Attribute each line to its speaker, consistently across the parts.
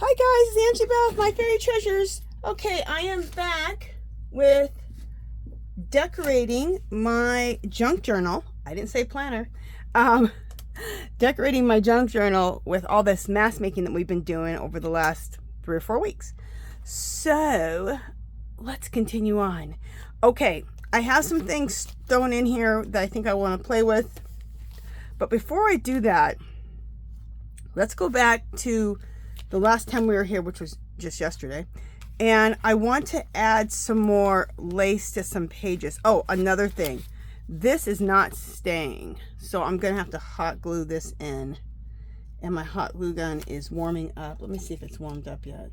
Speaker 1: Hi guys, it's Auntie Beth, my fairy treasures. Okay, I am back with decorating my junk journal. I didn't say planner. Decorating my junk journal with all this mask making that we've been doing over the last 3 or 4 weeks. So let's continue on. Okay, I have some things thrown in here that I think I want to play with. But before I do that, let's go back to the last time we were here, which was just yesterday. And I want to add some more lace to some pages. Oh, another thing. This is not staying. So I'm going to have to hot glue this in. And my hot glue gun is warming up. Let me see if it's warmed up yet.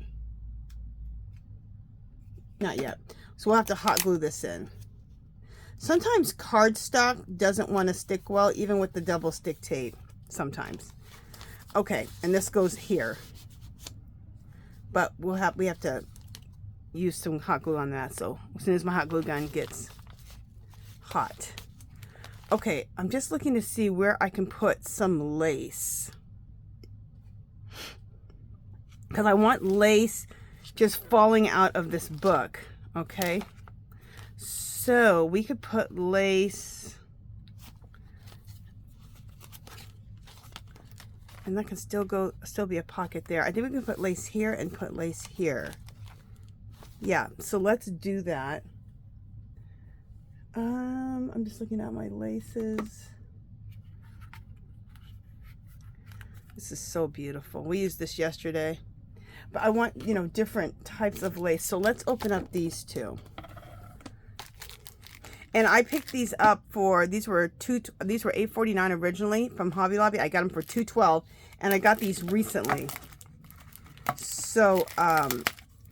Speaker 1: Not yet. So we'll have to hot glue this in. Sometimes cardstock doesn't want to stick well, even with the double stick tape. Sometimes. Okay, and this goes here. But we have to use some hot glue on that. So as soon as my hot glue gun gets hot. Okay, I'm just looking to see where I can put some lace. Because I want lace just falling out of this book. Okay. So we could put lace. And that can still be a pocket there. I think we can put lace here and put lace here. Yeah, so let's do that. I'm just looking at my laces. This is so beautiful. We used this yesterday. But I want, you know, different types of lace. So let's open up these two. And I picked these up for, these were $8.49 originally from Hobby Lobby. I got them for $2.12, and I got these recently. So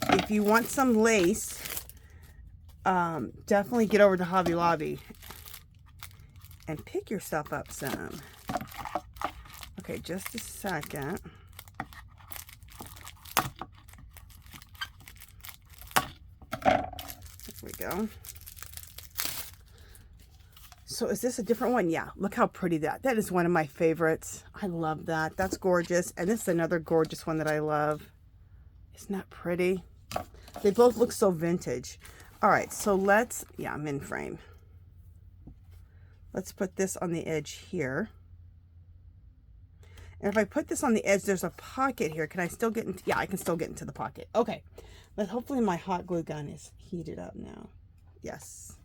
Speaker 1: if you want some lace, definitely get over to Hobby Lobby and pick yourself up some. Okay, just a second. There we go. So is this a different one? Yeah, look how pretty that is. One of my favorites. I love that. That's gorgeous. And this is another gorgeous one that I love. Isn't that pretty? They both look so vintage. All right, so yeah, I'm in frame. Let's put this on the edge here. And if I put this on the edge, there's a pocket here. Can I still get into, yeah, I can still get into the pocket. Okay, but hopefully my hot glue gun is heated up now. Yes.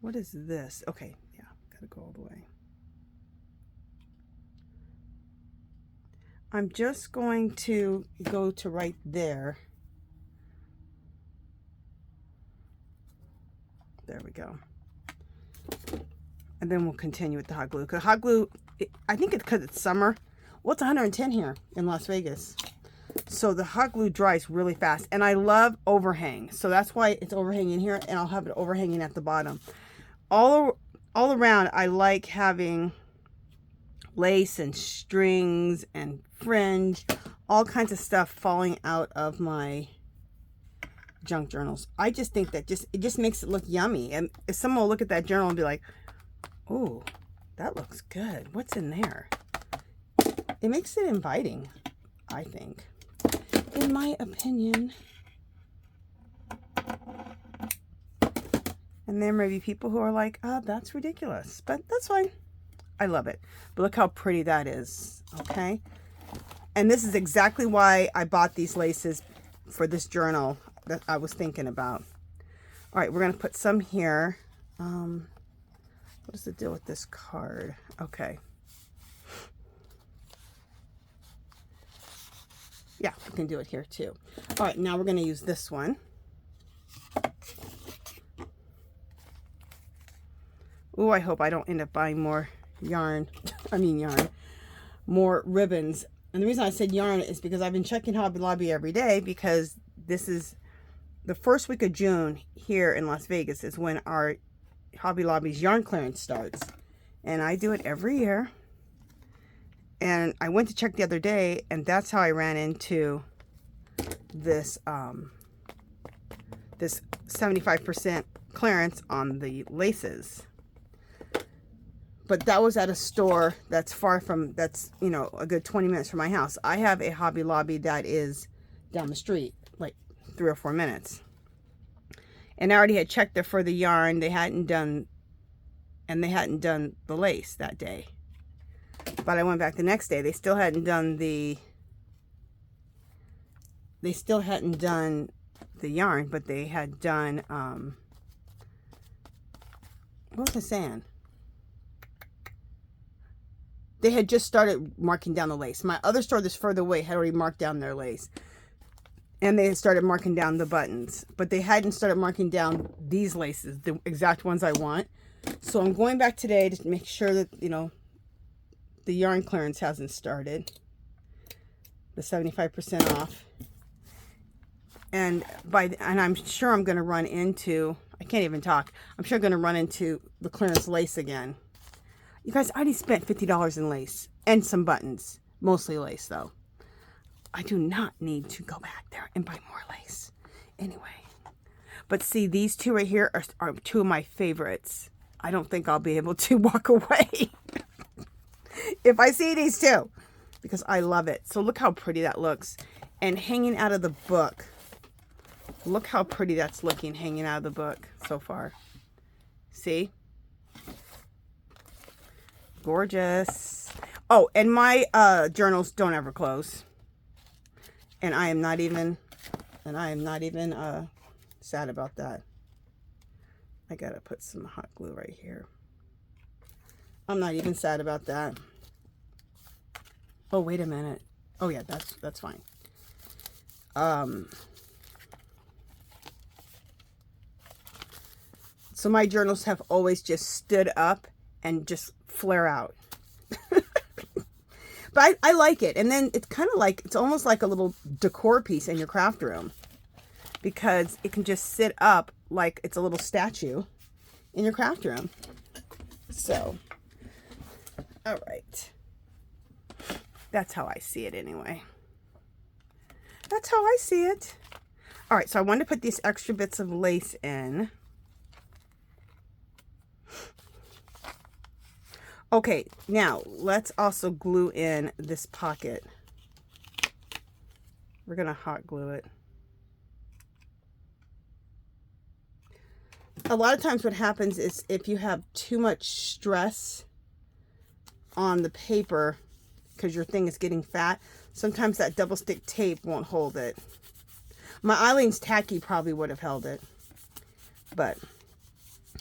Speaker 1: What is this? Okay, yeah, gotta go all the way. I'm just going to go to right there. There we go. And then we'll continue with the hot glue. Because hot glue, I think it's because it's summer. Well, it's 110 here in Las Vegas. So the hot glue dries really fast. And I love overhang. So that's why it's overhanging here. And I'll have it overhanging at the bottom. All around, I like having lace and strings and fringe, all kinds of stuff falling out of my junk journals. I just think that it just makes it look yummy. And if someone will look at that journal and be like, "Oh, that looks good. What's in there?" It makes it inviting, I think, in my opinion. And there may be people who are like, "Oh, that's ridiculous," but that's fine. I love it. But look how pretty that is, okay? And this is exactly why I bought these laces for this journal that I was thinking about. All right, we're going to put some here. What is the deal with this card? Okay. Yeah, we can do it here too. All right, now we're going to use this one. Oh, I hope I don't end up buying more yarn. More ribbons. And the reason I said yarn is because I've been checking Hobby Lobby every day, because this is the first week of June here in Las Vegas is when our Hobby Lobby's yarn clearance starts. And I do it every year. And I went to check the other day, and that's how I ran into this this 75% clearance on the laces. but that was at a store that's far from, that's, you know, a good 20 minutes from my house. I have a Hobby Lobby that is down the street, like 3 or 4 minutes. And I already had checked there for the yarn. They hadn't done, and they hadn't done the lace that day. But I went back the next day. They still hadn't done the yarn, but they had done, what was I saying? They had just started marking down the lace. My other store that's further away had already marked down their lace. And they had started marking down the buttons. But they hadn't started marking down these laces, the exact ones I want. So I'm going back today to make sure that, you know, the yarn clearance hasn't started. The 75% off. And I'm sure I'm going to run into, I can't even talk. I'm sure I'm going to run into the clearance lace again. You guys, I already spent $50 in lace and some buttons, mostly lace though. I do not need to go back there and buy more lace. Anyway, but see, these two right here are two of my favorites. I don't think I'll be able to walk away if I see these two, because I love it. So look how pretty that looks. And hanging out of the book. Look how pretty that's looking hanging out of the book so far. See? Gorgeous. Oh, and my journals don't ever close. And I am not even sad about that. I gotta put some hot glue right here. I'm not even sad about that. Oh, wait a minute. Oh yeah, that's fine. So my journals have always just stood up and just flare out. But I like it. And then it's kind of like, it's almost like a little decor piece in your craft room, because it can just sit up like it's a little statue in your craft room. So, all right. That's how I see it anyway. That's how I see it. All right, so I wanted to put these extra bits of lace in. Okay, now let's also glue in this pocket. We're gonna hot glue it. A lot of times what happens is if you have too much stress on the paper because your thing is getting fat, sometimes that double stick tape won't hold it. My Eileen's tacky probably would have held it, but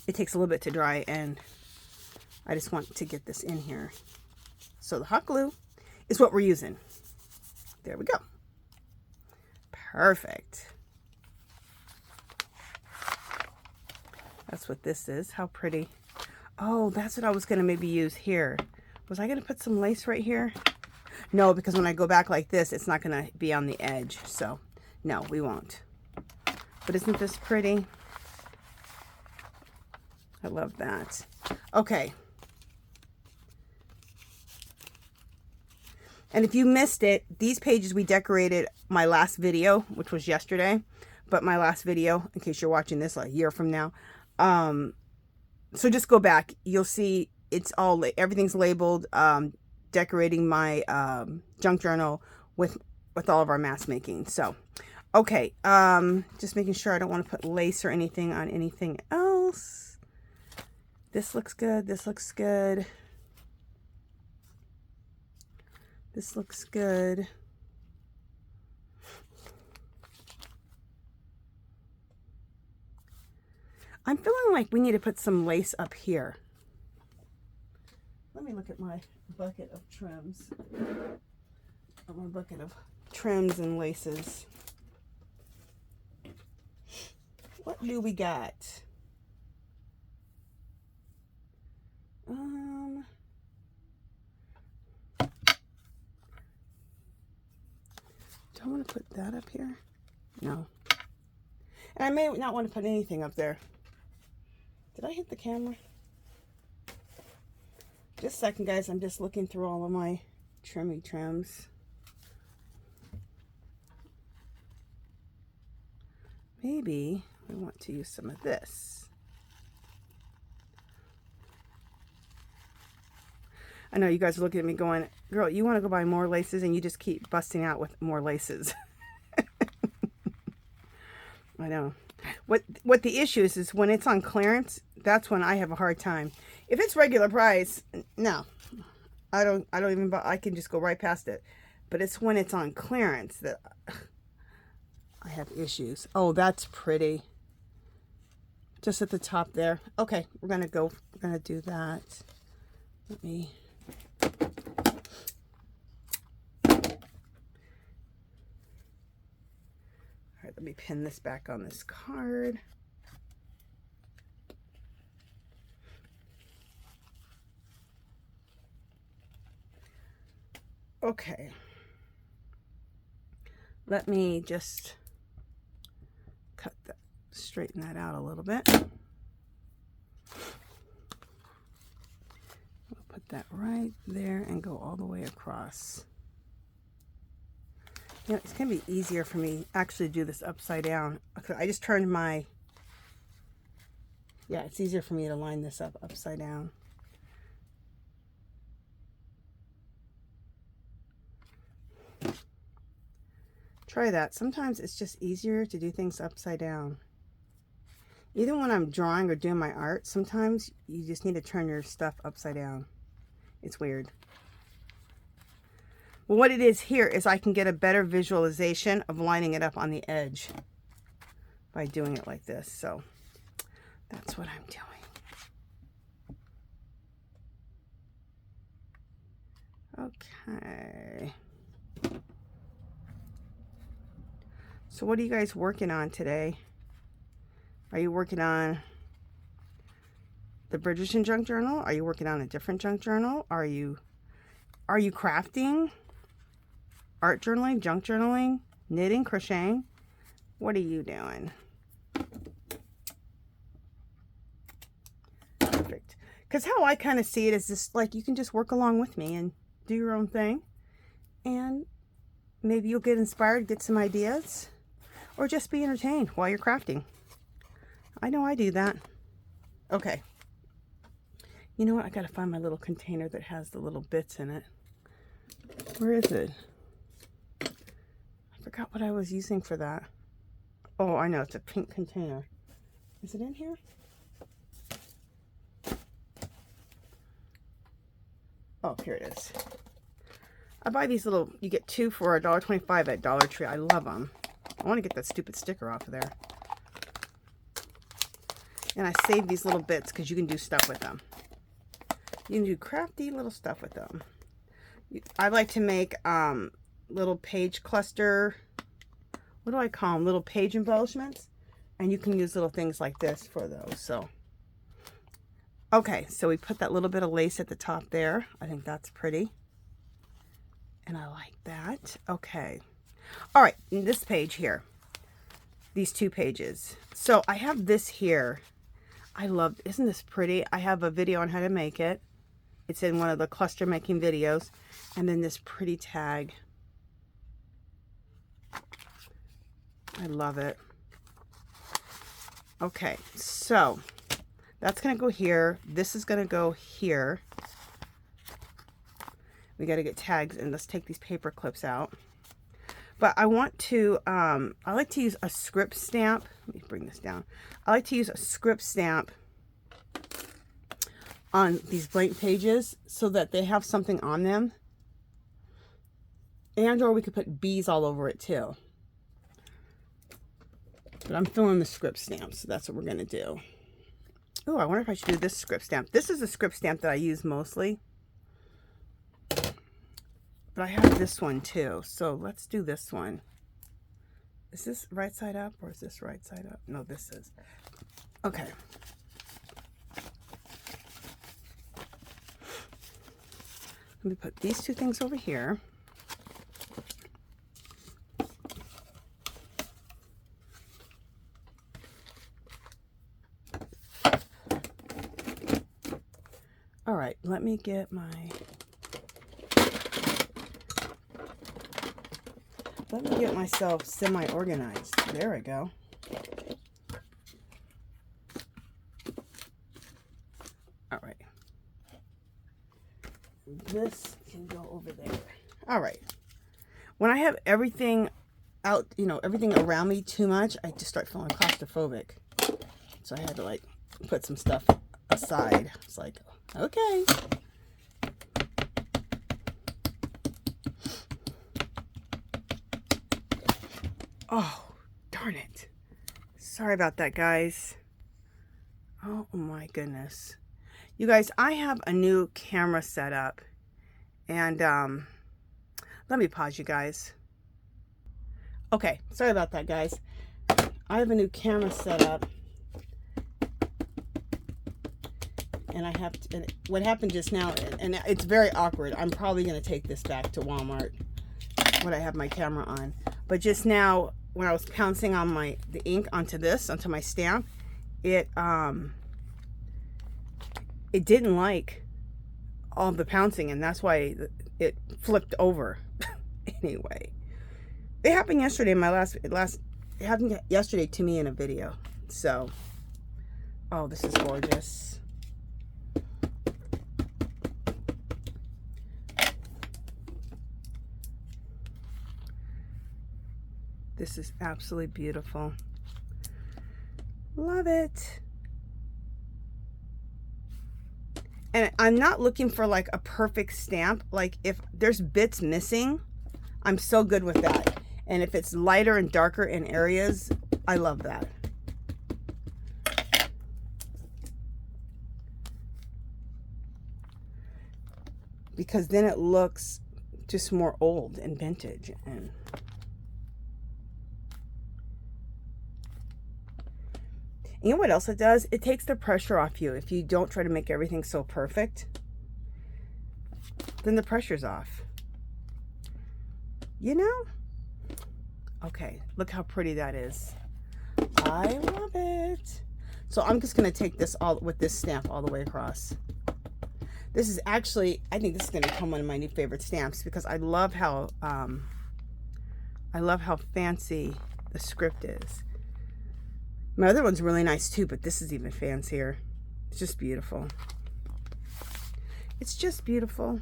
Speaker 1: it takes a little bit to dry, and I just want to get this in here. So the hot glue is what we're using. There we go. Perfect. That's what this is. How pretty. Oh, that's what I was going to maybe use here. Was I going to put some lace right here? No, because when I go back like this, it's not going to be on the edge. So, no, we won't. But isn't this pretty? I love that. Okay. And if you missed it, these pages we decorated my last video, which was yesterday. But my last video, in case you're watching this like a year from now. So just go back. You'll see it's all, everything's labeled, decorating my junk journal with all of our mask making. So, okay. Just making sure I don't want to put lace or anything on anything else. This looks good. This looks good. This looks good. I'm feeling like we need to put some lace up here. Let me look at my bucket of trims. My bucket of trims and laces. What do we got? Do I want to put that up here? No. And I may not want to put anything up there. Did I hit the camera? Just a second, guys. I'm just looking through all of my trimmy trims. Maybe I want to use some of this. I know you guys are looking at me going, girl, you want to go buy more laces and you just keep busting out with more laces. I know. What the issue is when it's on clearance, that's when I have a hard time. If it's regular price, no. I don't even buy, I can just go right past it. But it's when it's on clearance that I have issues. Oh, that's pretty. Just at the top there. Okay, we're gonna do that. Let me let me pin this back on this card. Okay. Let me just straighten that out a little bit. We'll put that right there and go all the way across. You know, it's going to be easier for me actually to do this upside down. Okay, I just turned my, yeah, it's easier for me to line this up upside down. Try that. Sometimes it's just easier to do things upside down. Even when I'm drawing or doing my art, sometimes you just need to turn your stuff upside down. It's weird. Well, what it is here is I can get a better visualization of lining it up on the edge by doing it like this. So that's what I'm doing. Okay. So what are you guys working on today? Are you working on the Bridgerton junk journal? Are you working on a different junk journal? Are you crafting? Art journaling, junk journaling, knitting, crocheting? What are you doing? Perfect. Because how I kind of see it is just like you can just work along with me and do your own thing. And maybe you'll get inspired, get some ideas, or just be entertained while you're crafting. I know I do that. Okay. You know what? I got to find my little container that has the little bits in it. Where is it? I forgot what I was using for that. Oh, I know. It's a pink container. Is it in here? Oh, here it is. I buy these little, you get 2 for $1.25 at Dollar Tree. I love them. I want to get that stupid sticker off of there. And I save these little bits because you can do stuff with them. You can do crafty little stuff with them. I like to make little page cluster, what do I call them? Little page embellishments. And you can use little things like this for those. So, okay, so we put that little bit of lace at the top there. I think that's pretty. And I like that. Okay. All right, this page here. These 2 pages. So I have this here. I love, isn't this pretty? I have a video on how to make it. It's in one of the cluster making videos. And then this pretty tag. I love it. Okay, so that's going to go here. This is going to go here. We got to get tags, and let's take these paper clips out. But I want to, I like to use a script stamp. Let me bring this down. I like to use a script stamp on these blank pages so that they have something on them. And or we could put bees all over it too. But I'm filling the script stamp, so that's what we're going to do. Oh, I wonder if I should do this script stamp. This is a script stamp that I use mostly. But I have this one too, so let's do this one. Is this right side up or is this right side up? No, this is. Okay. Let me put these 2 things over here. All right, let me get my... Let me get myself semi-organized. There we go. All right. this can go over there. All right. When I have everything out, you know, everything around me too much, I just start feeling claustrophobic. So I had to like put some stuff aside. It's like, okay. Oh, darn it. Sorry about that, guys. Oh my goodness. You guys, I have a new camera set up. And let me pause you guys. Okay, sorry about that, guys. I have a new camera set up. And I have to, and what happened just now, and it's very awkward. I'm probably going to take this back to Walmart when I have my camera on. But just now, when I was pouncing on the ink onto my stamp, it didn't like all the pouncing, and that's why it flipped over. Anyway, it happened yesterday in my it happened yesterday to me in a video. So, oh, this is gorgeous. This is absolutely beautiful. Love it. And I'm not looking for like a perfect stamp. Like if there's bits missing, I'm so good with that. And if it's lighter and darker in areas, I love that. Because then it looks just more old and vintage. And you know what else it does? It takes the pressure off you. If you don't try to make everything so perfect, then the pressure's off. You know? Okay, look how pretty that is. I love it. So I'm just going to take this all with this stamp all the way across. This is actually, I think this is going to become one of my new favorite stamps because I love how fancy the script is. My other one's really nice too, but this is even fancier. It's just beautiful. It's just beautiful.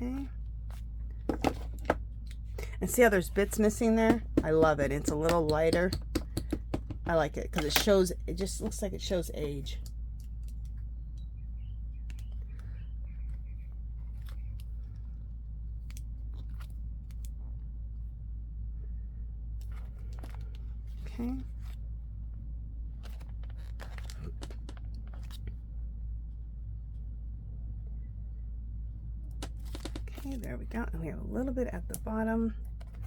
Speaker 1: Okay. And see how there's bits missing there? I love it. It's a little lighter. I like it because it just looks like it shows age. Okay. Okay, there we go. And we have a little bit at the bottom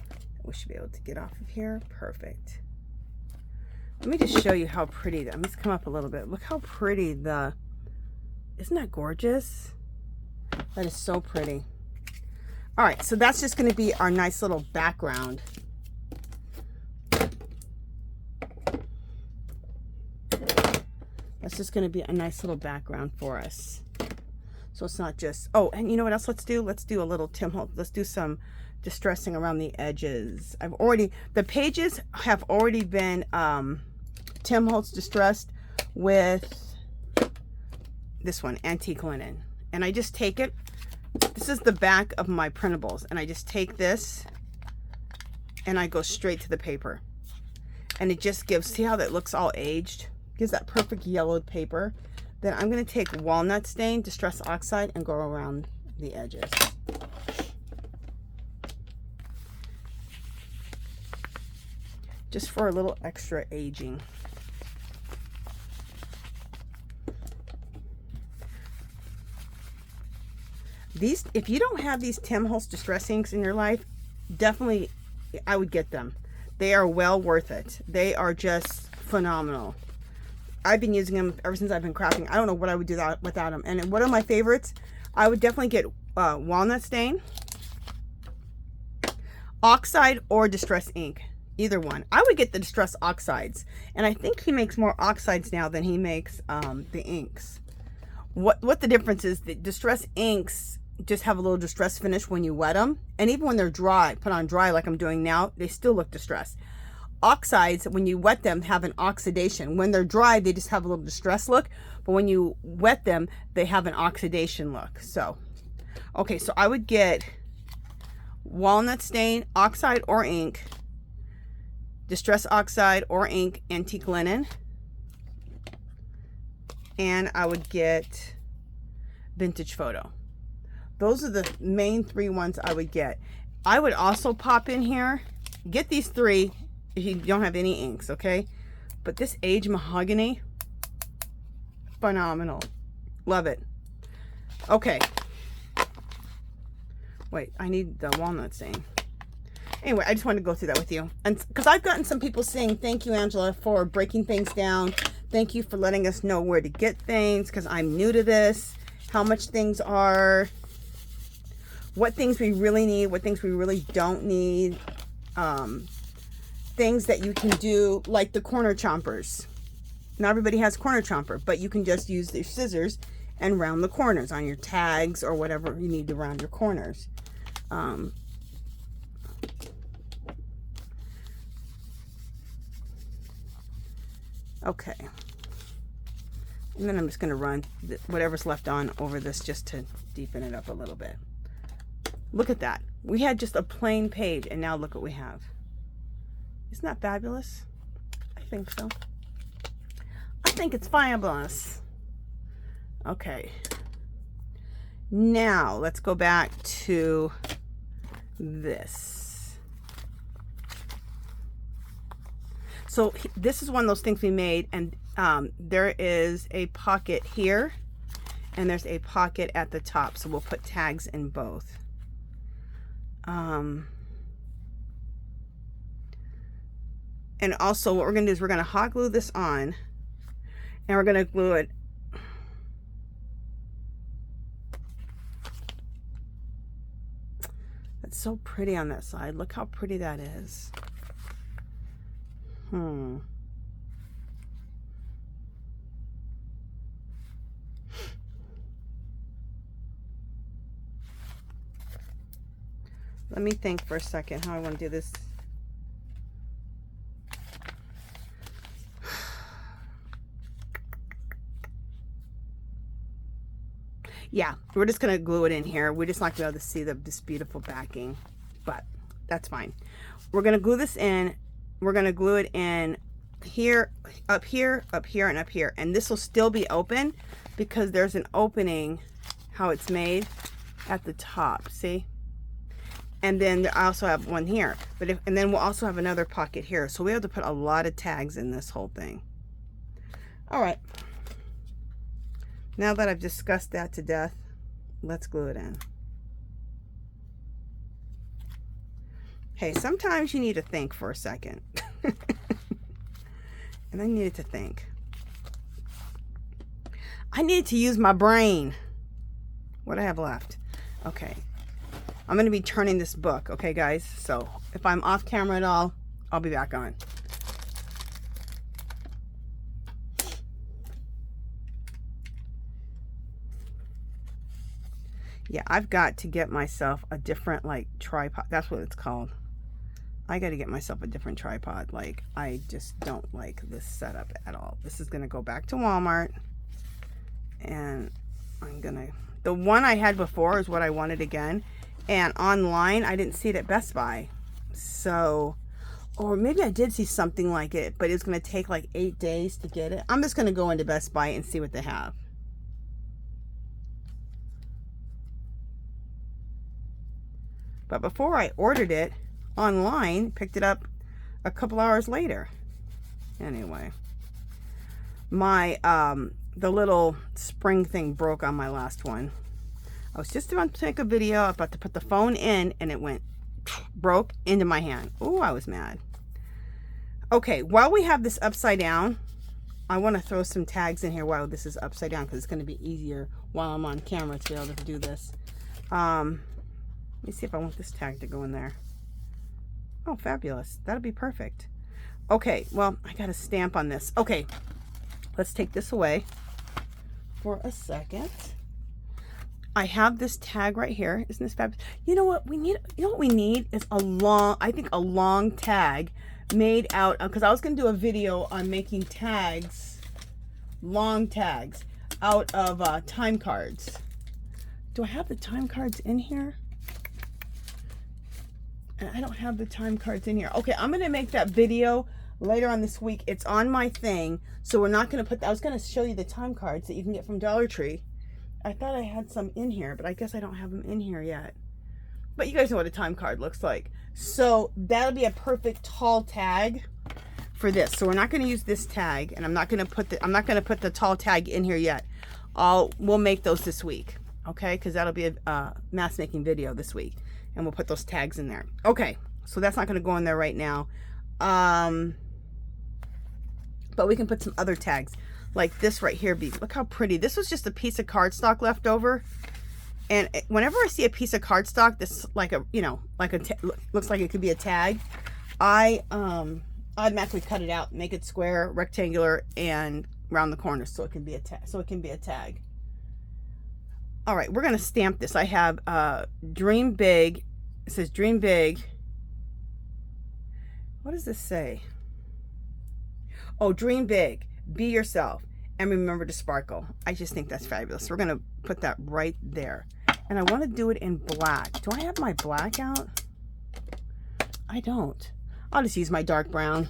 Speaker 1: that we should be able to get off of here. Perfect. Let me just show you how pretty that. Let's come up a little bit. Look how pretty isn't that gorgeous? That is so pretty. All right, so that's just going to be our nice little background. That's just going to be a nice little background for us. So it's not just, oh, and you know what else let's do? Let's do a little Tim Holtz. Let's do some distressing around the edges. The pages have already been Tim Holtz distressed with this one, Antique Linen. And I just take it. This is the back of my printables. And I just take this and I go straight to the paper. And it just gives, see how that looks all aged? Gives that perfect yellowed paper. Then I'm going to take walnut stain, Distress Oxide, and go around the edges. Just for a little extra aging. These, if you don't have these Tim Holtz Distress inks in your life, definitely I would get them. They are well worth it. They are just phenomenal. I've been using them ever since I've been crafting. I don't know what I would do without them. And one of my favorites, I would definitely get walnut stain, oxide, or distress ink. Either one. I would get the distress oxides. And I think he makes more oxides now than he makes the inks. What the difference is, the distress inks just have a little distress finish when you wet them. And even when they're dry, put on dry like I'm doing now, they still look distressed. oxides, when you wet them, have an oxidation. When they're dry, they just have a little distressed look. But when you wet them, they have an oxidation look. So, okay, so I would get walnut stain, oxide or ink, distress oxide or ink, antique linen. And I would get vintage photo. Those are the main 3 ones I would get. I would also pop in here, get these 3 if you don't have any inks, okay? But this aged mahogany, phenomenal. Love it. Okay. Wait, I need the walnut stain. Anyway, I just wanted to go through that with you. And because I've gotten some people saying, thank you, Angela, for breaking things down. Thank you for letting us know where to get things, because I'm new to this. How much things are, what things we really need, what things we really don't need. Things that you can do, like the corner chompers. Not everybody has corner chomper, but you can just use your scissors and round the corners on your tags or whatever you need to round your corners. Okay. And then I'm just going to run whatever's left on over this just to deepen it up a little bit. Look at that. We had just a plain page, and now look what we have. Isn't that fabulous? I think so. I think it's fabulous. Okay. Now, let's go back to this. So, this is one of those things we made, and there is a pocket here, and there's a pocket at the top, so we'll put tags in both. And also what we're going to do is we're going to hot glue this on, and we're going to glue it. That's so pretty on that side. Look how pretty that is. Let me think for a second how I want to do this. Yeah, we're just going to glue it in here. We're just not going to be able to see this beautiful backing, but that's fine. We're going to glue this in. We're going to glue it in here, up here, up here, and up here. And this will still be open because there's an opening, how it's made, at the top. See? And then I also have one here. And then we'll also have another pocket here. So we have to put a lot of tags in this whole thing. All right. Now that I've discussed that to death, let's glue it in. Hey, sometimes you need to think for a second. And I needed to think. I needed to use my brain. What do I have left? Okay. I'm going to be turning this book, okay, guys? So if I'm off camera at all, I'll be back on. Yeah, I've got to get myself a different, like, tripod. That's what it's called. I got to get myself a different tripod. Like, I just don't like this setup at all. This is going to go back to Walmart. And I'm going to... The one I had before is what I wanted again. And online, I didn't see it at Best Buy. So... Or maybe I did see something like it, but it's going to take like 8 days to get it. I'm just going to go into Best Buy and see what they have. But before I ordered it online, picked it up a couple hours later. Anyway, my the little spring thing broke on my last one. I was just about to make a video, about to put the phone in, and it went broke into my hand. Oh, I was mad. Okay, while we have this upside down, I want to throw some tags in here while this is upside down, because it's going to be easier while I'm on camera to be able to do this. Let me see if I want this tag to go in there. Oh, fabulous. That'll be perfect. Okay, well, I got a stamp on this. Okay, let's take this away for a second. I have this tag right here. Isn't this fabulous? You know what we need? You know what we need is a long, I think a long tag made out, because I was going to do a video on making tags, long tags, out of time cards. Do I have the time cards in here? And I don't have the time cards in here. Okay, I'm going to make that video later on this week. It's on my thing, so we're not going to put, I was going to show you the time cards that you can get from Dollar Tree. I thought I had some in here, but I guess I don't have them in here yet. But you guys know what a time card looks like. So that'll be a perfect tall tag for this. So we're not going to use this tag, and I'm not going to put the tall tag in here yet. We'll make those this week, okay? Because that'll be a mask making video this week, and we'll put those tags in there. Okay, so that's not going to go in there right now. But we can put some other tags like this right here. Look how pretty. This was just a piece of cardstock left over. And whenever I see a piece of cardstock that's like a, you know, looks like it could be a tag, I automatically cut it out, make it square, rectangular, and round the corners so it can be a tag. All right, we're gonna stamp this. I have Dream Big. It says Dream Big. What does this say? Oh, dream big, be yourself, and remember to sparkle. I just think that's fabulous. We're gonna put that right there. And I want to do it in black. Do I have my black out? I don't. I'll just use my dark brown.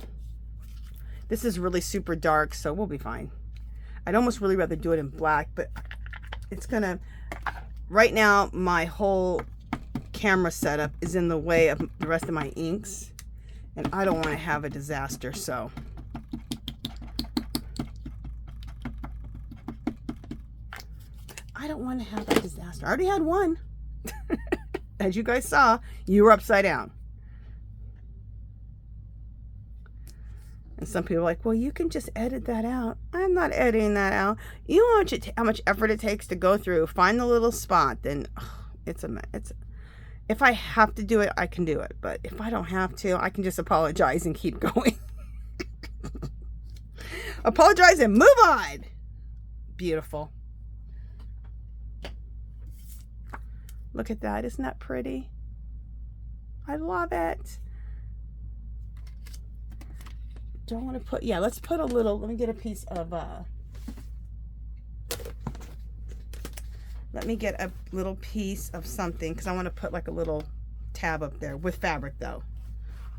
Speaker 1: This is really super dark, so we'll be fine. I'd almost really rather do it in black, but it's gonna, right now my whole camera setup is in the way of the rest of my inks, and I don't want to have a disaster, so. I don't want to have a disaster. I already had one. As you guys saw, you were upside down. And some people are like, well, you can just edit that out. I'm not editing that out. You know how much effort it takes to go through, find the little spot, then if I have to do it, I can do it. But if I don't have to, I can just apologize and keep going. Apologize and move on. Beautiful. Look at that. Isn't that pretty? I love it. Don't want to put, yeah, let's put a little, let me get a piece of, let me get a little piece of something, because I want to put like a little tab up there with fabric though.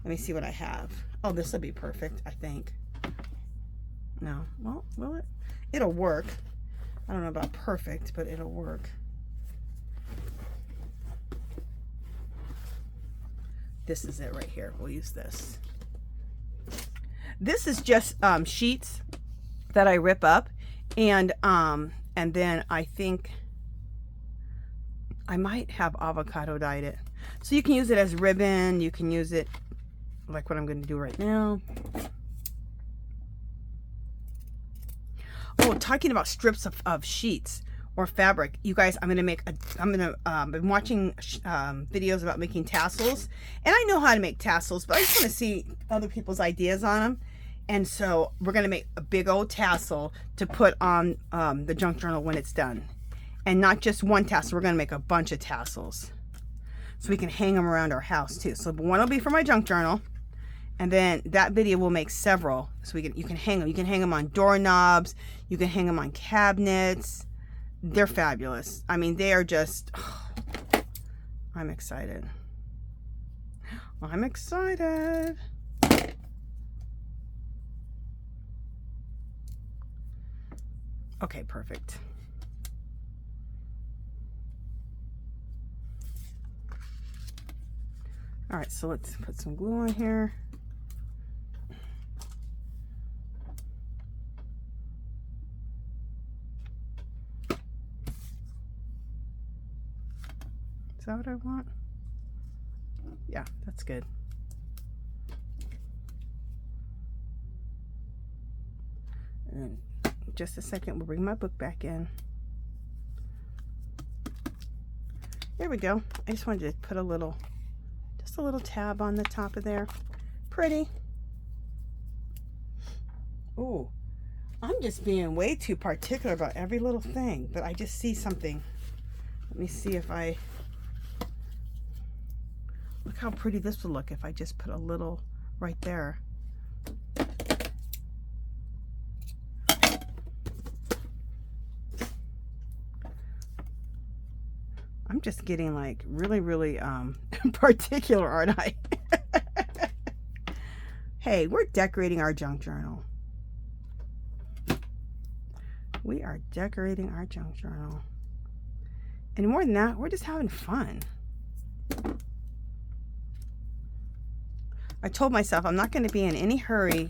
Speaker 1: Let me see what I have. Oh, this will be perfect, I think. No, well, will it? It'll work. I don't know about perfect, but it'll work. This is it right here. We'll use this. This is just sheets that I rip up, and then I think I might have avocado dyed it. So you can use it as ribbon. You can use it like what I'm going to do right now. Oh, talking about strips of sheets or fabric, you guys, I'm been watching videos about making tassels, and I know how to make tassels, but I just want to see other people's ideas on them. And so we're going to make a big old tassel to put on the junk journal when it's done. And not just one tassel, we're going to make a bunch of tassels so we can hang them around our house too. So one will be for my junk journal, and then that video will make several, so you can hang them. You can hang them on doorknobs, you can hang them on cabinets. They're fabulous. I mean, they are just, oh, I'm excited. I'm excited. Okay, perfect. All right, so let's put some glue on here. Is that what I want? Yeah, that's good. And in just a second, we'll bring my book back in. There we go. I just wanted to put just a little tab on the top of there. Pretty. Ooh, I'm just being way too particular about every little thing, but I just see something. Let me see if I... Look how pretty this would look if I just put a little right there. I'm just getting like really particular, aren't I? Hey, we're decorating our junk journal. We are decorating our junk journal. And more than that, we're just having fun. I told myself I'm not going to be in any hurry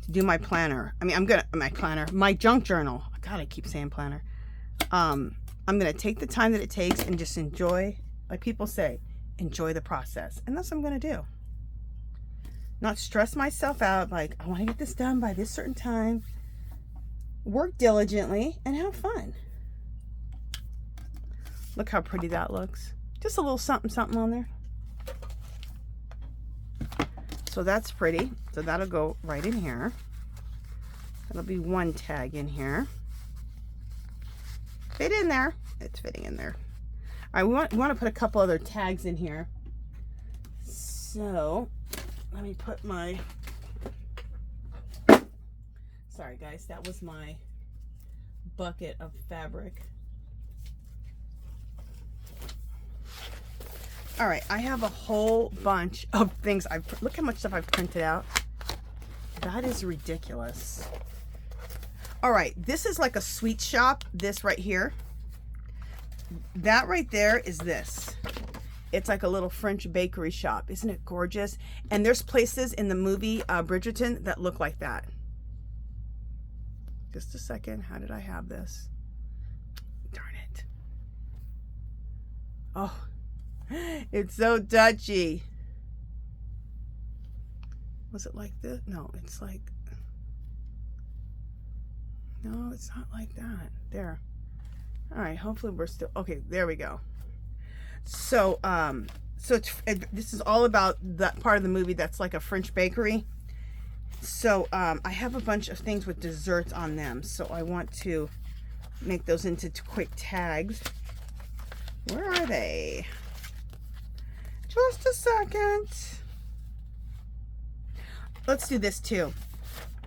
Speaker 1: to do my planner. I mean, my junk journal. God, I keep saying planner. I'm going to take the time that it takes and just enjoy, like people say, enjoy the process. And that's what I'm going to do. Not stress myself out like, I want to get this done by this certain time. Work diligently and have fun. Look how pretty that looks. Just a little something on there. So that's pretty. So that'll go right in here. That'll be one tag in here. Fit in there. It's fitting in there. All right, we want to put a couple other tags in here. So let me put my... Sorry guys, that was my bucket of fabric. All right, I have a whole bunch of things. Look how much stuff I've printed out. That is ridiculous. All right, this is like a sweet shop, this right here. That right there is this. It's like a little French bakery shop. Isn't it gorgeous? And there's places in the movie Bridgerton that look like that. Just a second. How did I have this? Darn it. Oh, it's so touchy. Was it like this? No, it's like... No, it's not like that. There. All right, hopefully we're still... Okay, there we go. So, this is all about that part of the movie that's like a French bakery. So I have a bunch of things with desserts on them, so I want to make those into quick tags. Where are they? Just a second. Let's do this too.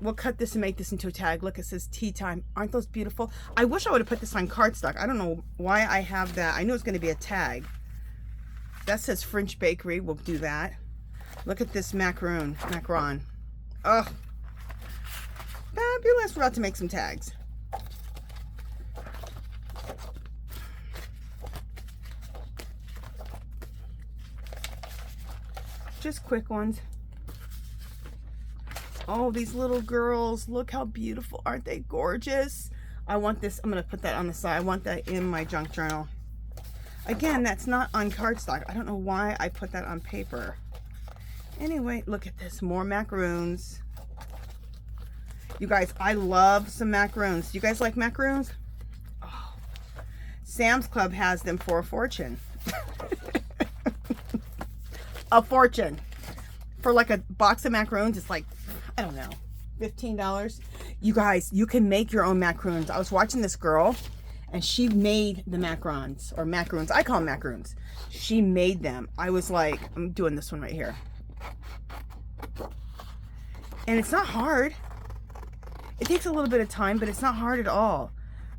Speaker 1: We'll cut this and make this into a tag. Look, it says tea time. Aren't those beautiful? I wish I would have put this on cardstock. I don't know why I have that. I know it's going to be a tag. That says French bakery. We'll do that. Look at this macaron. Oh, fabulous. We're about to make some tags. Just quick ones. Oh, these little girls. Look how beautiful. Aren't they gorgeous? I want this. I'm going to put that on the side. I want that in my junk journal. Again, that's not on cardstock. I don't know why I put that on paper. Anyway, look at this. More macaroons. You guys, I love some macaroons. Do you guys like macaroons? Oh, Sam's Club has them for a fortune. A fortune. For like a box of macaroons, it's like, I don't know, $15. You guys, you can make your own macaroons. I was watching this girl and she made the macarons, or macaroons. I call them macaroons. She made them. I was like, I'm doing this one right here. And it's not hard. It takes a little bit of time, but it's not hard at all.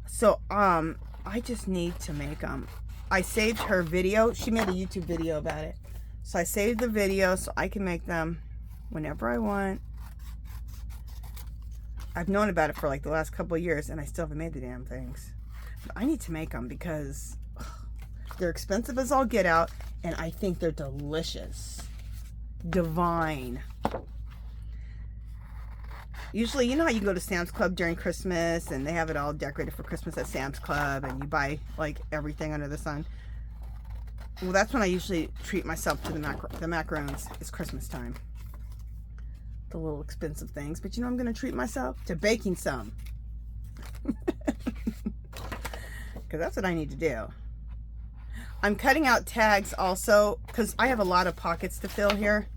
Speaker 1: So, I just need to make them. I saved her video. She made a YouTube video about it. So I saved the video so I can make them whenever I want. I've known about it for like the last couple of years and I still haven't made the damn things. But I need to make them because they're expensive as all get out and I think they're delicious. Divine. Usually, you know how you go to Sam's Club during Christmas and they have it all decorated for Christmas at Sam's Club and you buy like everything under the sun. Well, that's when I usually treat myself to the macarons. It's Christmas time. The little expensive things. But you know I'm going to treat myself to baking some. Because that's what I need to do. I'm cutting out tags also because I have a lot of pockets to fill here.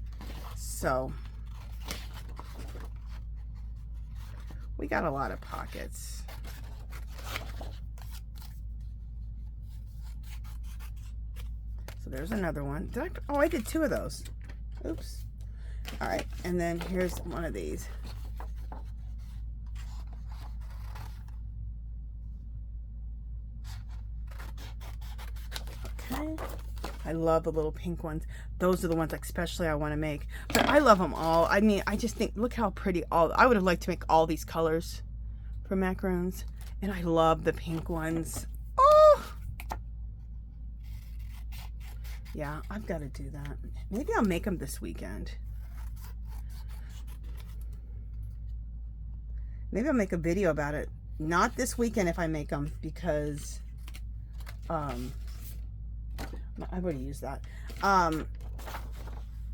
Speaker 1: So we got a lot of pockets. So there's another one. Oh, I did 2 of those. Oops. All right, and then here's one of these. I love the little pink ones. Those are the ones especially I want to make. But I love them all. I mean, I just think, look how pretty all, I would have liked to make all these colors for macaroons. And I love the pink ones. Oh! Yeah, I've got to do that. Maybe I'll make them this weekend. Maybe I'll make a video about it. Not this weekend if I make them, because I've already used that.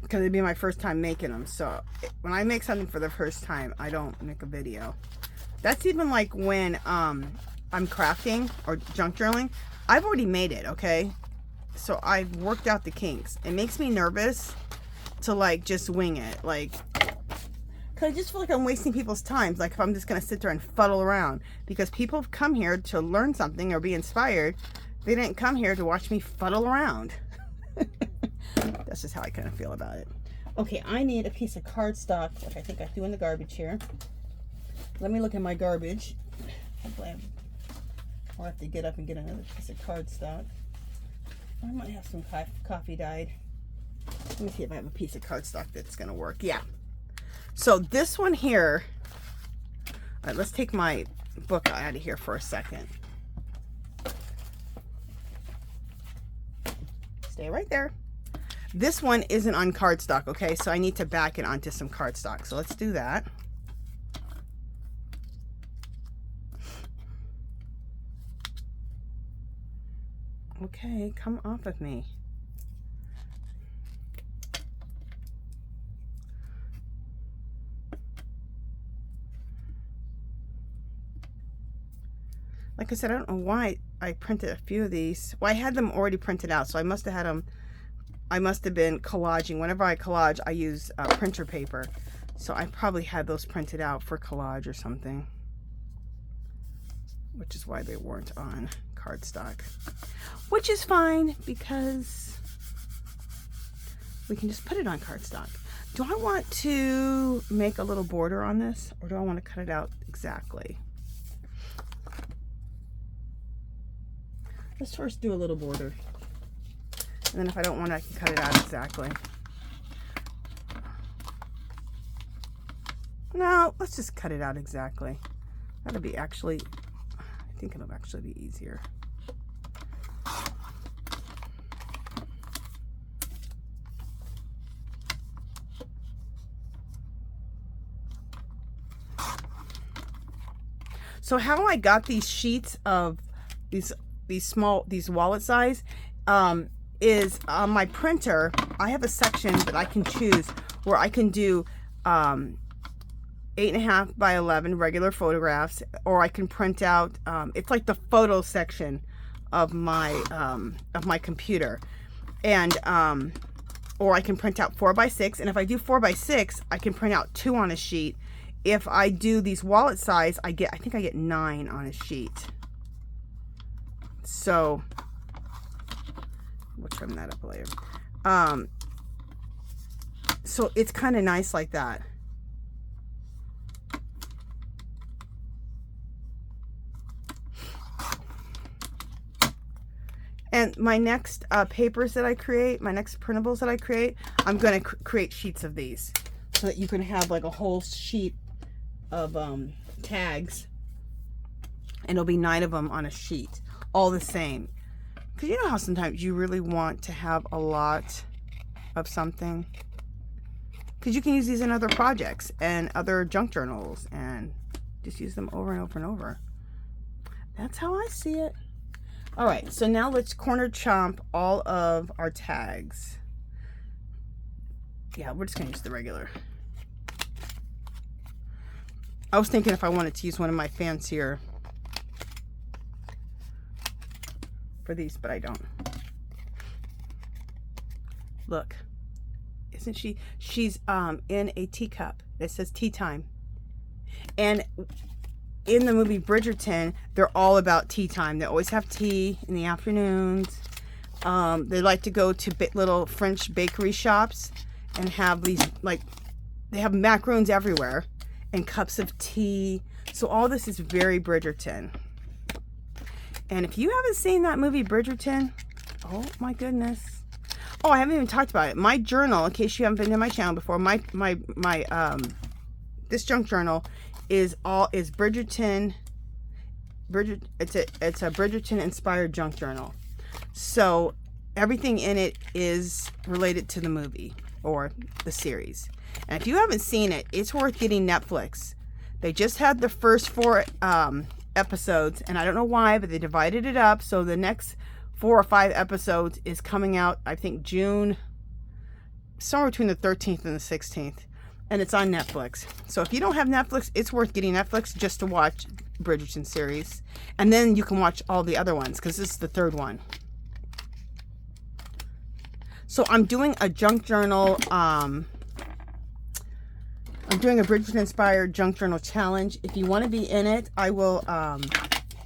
Speaker 1: Because it'd be my first time making them. So when I make something for the first time, I don't make a video. That's even like when I'm crafting or junk journaling. I've already made it, okay? So I've worked out the kinks. It makes me nervous to like just wing it. Like, because I just feel like I'm wasting people's time. Like if I'm just going to sit there and fuddle around. Because people have come here to learn something or be inspired. They didn't come here to watch me fuddle around. That's just how I kind of feel about it. Okay, I need a piece of cardstock, which I think I threw in the garbage here. Let me look at my garbage. Hopefully I'll have to get up and get another piece of cardstock. I might have some coffee dyed. Let me see if I have a piece of cardstock that's going to work. Yeah. So this one here, all right, let's take my book out of here for a second. Stay right there. This one isn't on cardstock, okay? So I need to back it onto some cardstock. So let's do that. Okay, come off of me. Like I said, I don't know why I printed a few of these. Well, I had them already printed out, so I must have had them. I must have been collaging. Whenever I collage, I use printer paper. So I probably had those printed out for collage or something. Which is why they weren't on cardstock. Which is fine, because we can just put it on cardstock. Do I want to make a little border on this, or do I want to cut it out exactly? Let's first do a little border. And then if I don't want it, I can cut it out exactly. No, let's just cut it out exactly. That'll be actually, I think it'll actually be easier. So how I got these sheets of these wallet size is on my printer. I have a section that I can choose where I can do 8.5 by 11 regular photographs, or I can print out it's like the photo section of my computer, and or I can print out 4 by 6, and if I do 4 by 6 I can print out 2 on a sheet. If I do these wallet size, I think I get 9 on a sheet. So we'll trim that up later. So it's kind of nice like that. And my next papers that I create, my next printables that I create, I'm going to create sheets of these so that you can have like a whole sheet of tags, and it'll be 9 of them on a sheet, all the same. Because you know how sometimes you really want to have a lot of something, because you can use these in other projects and other junk journals and just use them over and over and over. That's how I see it. All right, so now let's corner chomp all of our tags. Yeah, we're just gonna use the regular. I was thinking if I wanted to use one of my fancier for these, but I don't. Look, isn't she? She's in a teacup that says tea time. And in the movie Bridgerton, they're all about tea time. They always have tea in the afternoons. They like to go to little French bakery shops and have these, like, they have macaroons everywhere and cups of tea. So all this is very Bridgerton. And if you haven't seen that movie Bridgerton, oh my goodness, Oh, I haven't even talked about it. My journal, in case you haven't been to my channel before, this junk journal is Bridgerton. It's a Bridgerton inspired junk journal. So everything in it is related to the movie or the series. And if you haven't seen it, it's worth getting Netflix. They just had the first 4 episodes, and I don't know why, but they divided it up. So the next 4 or 5 episodes is coming out, I think June, somewhere between the 13th and the 16th. And it's on Netflix. So if you don't have Netflix, it's worth getting Netflix just to watch Bridgerton series. And then you can watch all the other ones, because this is the 3rd one. So I'm doing a junk journal, I'm doing a Bridgerton inspired junk journal challenge. If you want to be in it, I will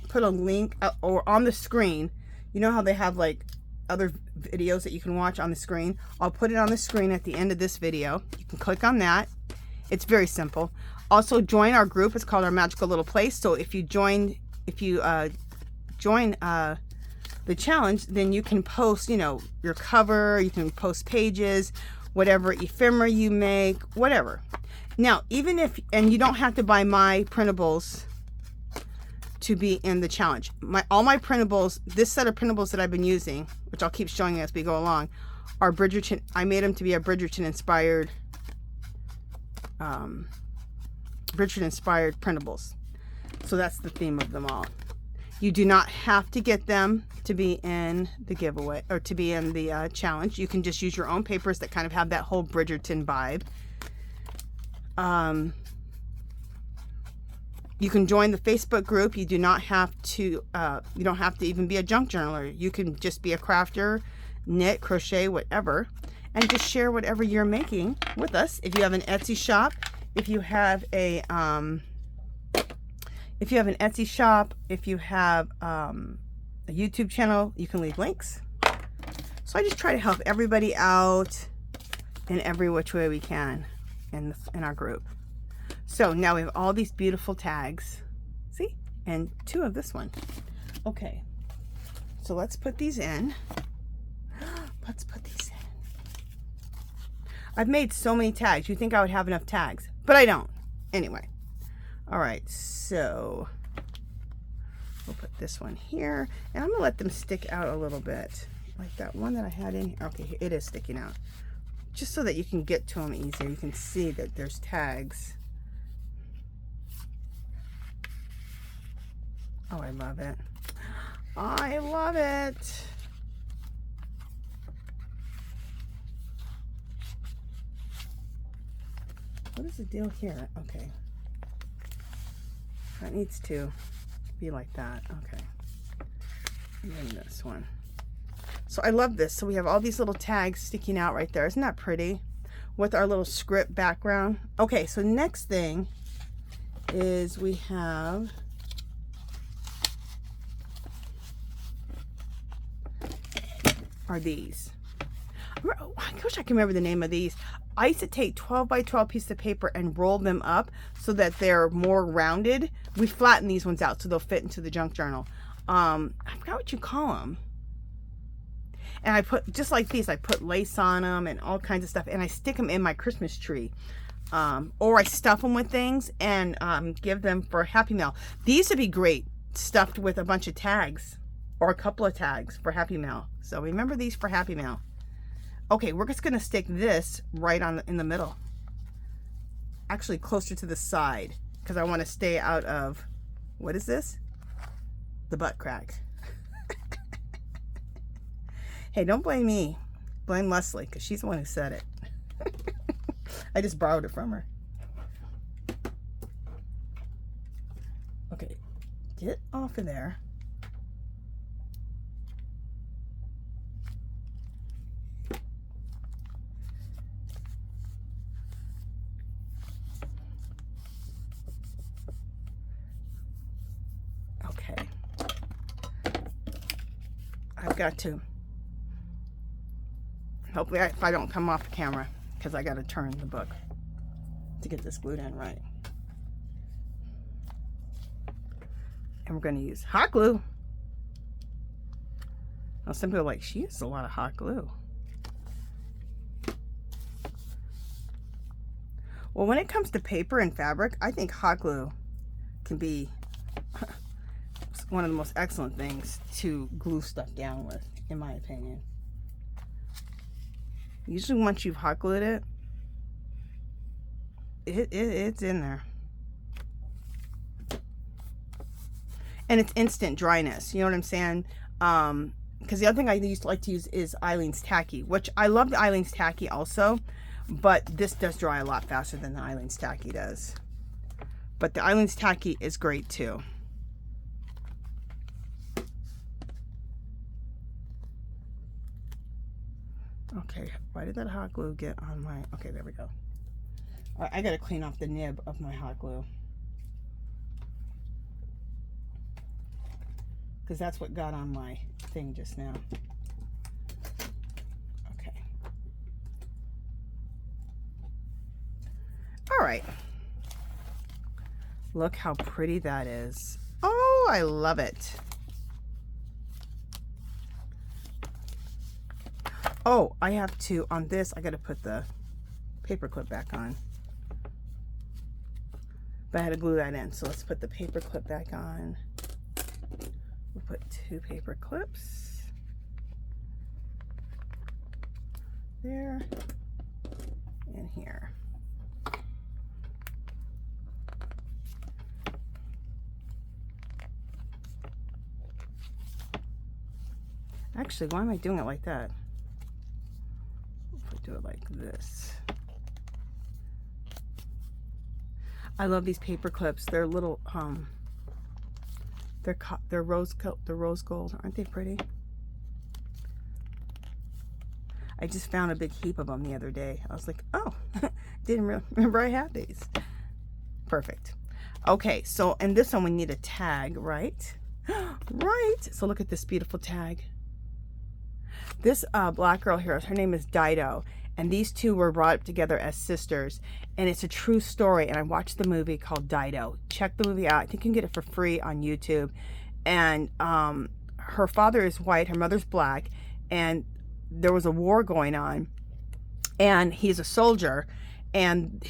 Speaker 1: put a link or on the screen. You know how they have like other videos that you can watch on the screen? I'll put it on the screen at the end of this video. You can click on that. It's very simple. Also join our group. It's called Our Magical Little Place. So if you join the challenge, then you can post, you know, your cover, you can post pages, whatever ephemera you make, whatever. Now, even if, and you don't have to buy my printables to be in the challenge. All my printables, this set of printables that I've been using, which I'll keep showing you as we go along, are Bridgerton. I made them to be a Bridgerton inspired printables. So that's the theme of them all. You do not have to get them to be in the giveaway or to be in the challenge. You can just use your own papers that kind of have that whole Bridgerton vibe. You can join the Facebook group. You do not have to, you don't have to even be a junk journaler. You can just be a crafter, knit, crochet, whatever, and just share whatever you're making with us. If you have an Etsy shop, if you have a Etsy shop, if you have a YouTube channel, you can leave links. So I just try to help everybody out in every which way we can in our group. So now we have all these beautiful tags, see, and 2 of this one. Okay, so let's put these in. Let's put these in. I've made so many tags. You think I would have enough tags, but I don't. Anyway, all right, so we'll put this one here, and I'm gonna let them stick out a little bit, like that one that I had in here. Okay, it is sticking out, just so that you can get to them easier. You can see that there's tags. Oh, I love it. I love it. What is the deal here? Okay. That needs to be like that. Okay. And then this one. So I love this. So we have all these little tags sticking out right there. Isn't that pretty? With our little script background. Okay, so next thing is we have are these. I wish I can remember the name of these. I used to take 12 by 12 pieces of paper and roll them up so that they're more rounded. We flatten these ones out so they'll fit into the junk journal. I forgot what you call them. And I put, just like these, I put lace on them and all kinds of stuff, and I stick them in my Christmas tree. Or I stuff them with things and give them for Happy Mail. These would be great stuffed with a bunch of tags or a couple of tags for Happy Mail. So remember these for Happy Mail. Okay, we're just gonna stick this right in the middle. Actually closer to the side, because I want to stay out of, what is this? The butt crack. Hey, don't blame me. Blame Leslie, because she's the one who said it. I just borrowed it from her. Okay, get off of there. Okay. I've got to. Hopefully, if I don't come off the camera, because I got to turn the book to get this glued in right. And we're going to use hot glue. Now, some people are like, she uses a lot of hot glue. Well, when it comes to paper and fabric, I think hot glue can be one of the most excellent things to glue stuff down with, in my opinion. Usually once you've hot glued it, it's in there. And it's instant dryness. You know what I'm saying? Because the other thing I used to like to use is Eileen's Tacky, which I love the Eileen's Tacky also, but this does dry a lot faster than the Eileen's Tacky does. But the Eileen's Tacky is great too. Okay, why did that hot glue get on my... Okay, there we go. All right, I gotta clean off the nib of my hot glue, because that's what got on my thing just now. Okay. All right. Look how pretty that is. Oh, I love it. Oh, I have to, on this, I got to put the paper clip back on. But I had to glue that in. So let's put the paper clip back on. We'll put 2 paper clips. There. And here. Actually, why am I doing it like that? Do it like this. I love these paper clips. They're little they're rose gold. Aren't they pretty? I just found a big heap of them the other day. I was like, oh, didn't remember I had these. Perfect. Okay, so in this one we need a tag, right? Right. So look at this beautiful tag. This black girl here, her name is Dido, and these two were brought up together as sisters, and it's a true story. And I watched the movie called Dido. Check the movie out. I think you can get it for free on YouTube. And her father is white, her mother's black, and there was a war going on, and he's a soldier, and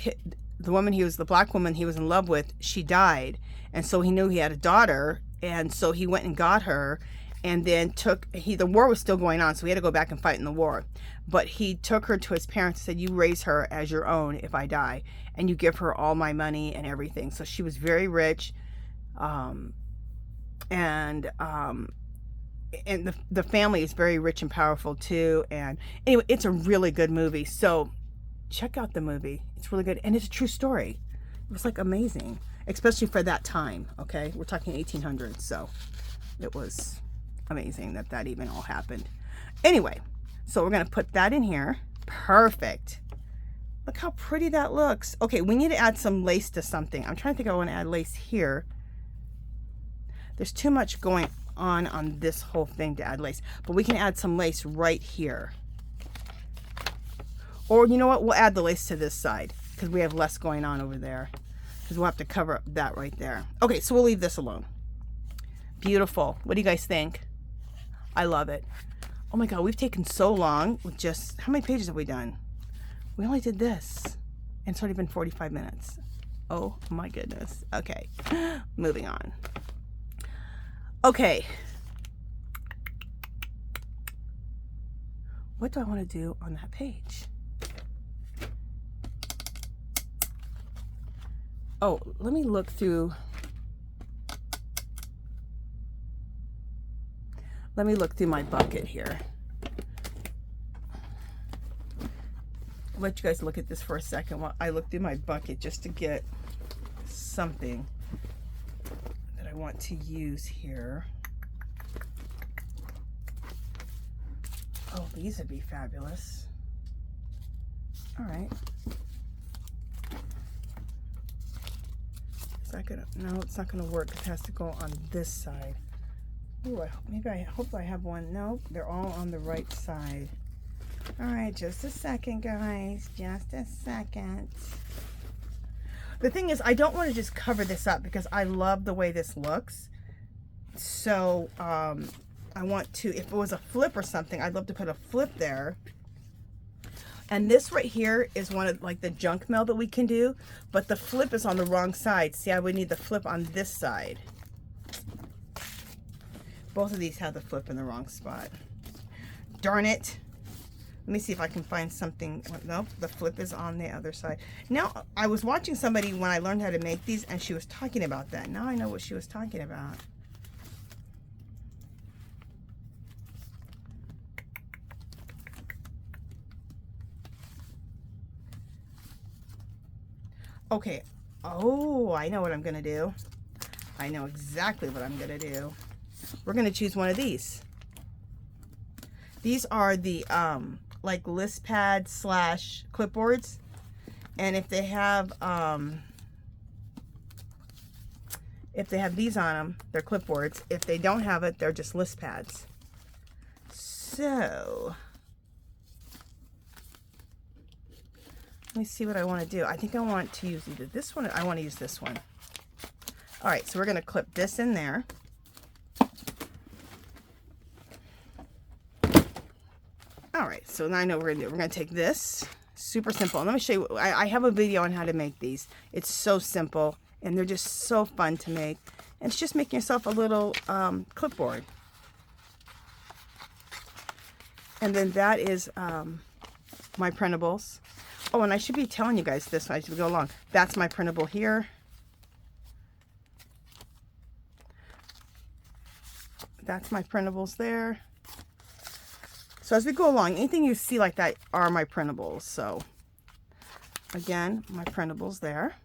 Speaker 1: the woman the black woman he was in love with, she died, and so he knew he had a daughter, and so he went and got her. And then the war was still going on, so he had to go back and fight in the war. But he took her to his parents and said, you raise her as your own if I die, and you give her all my money and everything. So she was very rich. And the family is very rich and powerful too. And anyway, it's a really good movie. So check out the movie. It's really good. And it's a true story. It was like amazing, especially for that time. Okay. We're talking 1800s. So it was amazing that even all happened. Anyway, so we're going to put that in here. Perfect. Look how pretty that looks. Okay, we need to add some lace to something. I'm trying to think I want to add lace here. There's too much going on this whole thing to add lace, but we can add some lace right here. Or you know what? We'll add the lace to this side because we have less going on over there, because we'll have to cover up that right there. Okay, so we'll leave this alone. Beautiful. What do you guys think? I love it. Oh my God, we've taken so long with just, how many pages have we done? We only did this, and it's already been 45 minutes. Oh my goodness. Okay, moving on. Okay. What do I want to do on that page? Oh, let me look through. Let me look through my bucket here. I'll let you guys look at this for a second while I look through my bucket just to get something that I want to use here. Oh, these would be fabulous. All right. Is that gonna, no, it's not gonna work. It has to go on this side. Ooh, I hope I have one. Nope, they're all on the right side. All right, just a second, guys. Just a second. The thing is, I don't want to just cover this up because I love the way this looks. So, I want to, if it was a flip or something, I'd love to put a flip there. And this right here is one of like the junk mail that we can do, but the flip is on the wrong side. See, I would need the flip on this side. Both of these have the flip in the wrong spot. Darn it. Let me see if I can find something. Nope, the flip is on the other side. Now, I was watching somebody when I learned how to make these, and she was talking about that. Now I know what she was talking about. Okay. Oh, I know what I'm going to do. I know exactly what I'm going to do. We're going to choose one of these. These are the like list pads / clipboards, and if they have these on them, they're clipboards. If they don't have it, they're just list pads. So let me see what I want to do. I think I want to use either this one or I want to use this one. All right, so we're going to clip this in there. All right, so now I know what we're going to do. We're going to take this. Super simple. And let me show you. I have a video on how to make these. It's so simple, and they're just so fun to make. And it's just making yourself a little clipboard. And then that is my printables. Oh, and I should be telling you guys this as we go along. That's my printable here. That's my printables there. So as we go along, anything you see like that are my printables. So again, my printables there.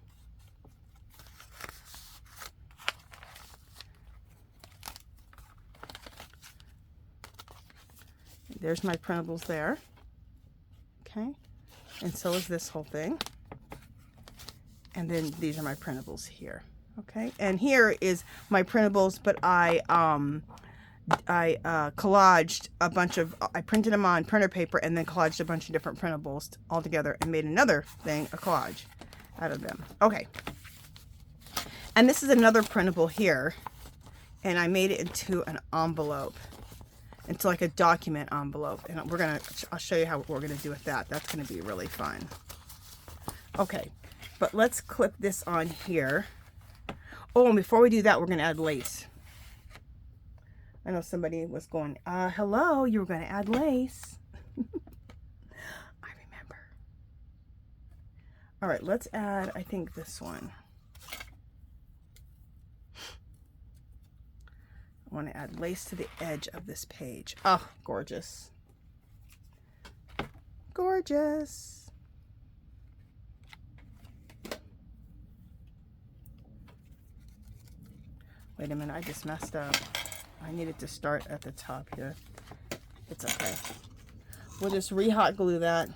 Speaker 1: There's my printables there. Okay. And so is this whole thing. And then these are my printables here. Okay. And here is my printables, but I collaged a bunch of, I printed them on printer paper and then collaged a bunch of different printables all together and made another thing, a collage out of them. Okay. And this is another printable here, and I made it into an envelope, into like a document envelope. And I'll show you how we're going to do with that. That's going to be really fun. Okay. But let's clip this on here. Oh, and before we do that, we're going to add lace. I know somebody was going, hello, you were going to add lace. I remember. All right, let's add, I think, this one. I want to add lace to the edge of this page. Oh, gorgeous. Gorgeous. Wait a minute, I just messed up. I needed to start at the top here. It's okay. We'll just re-hot glue that.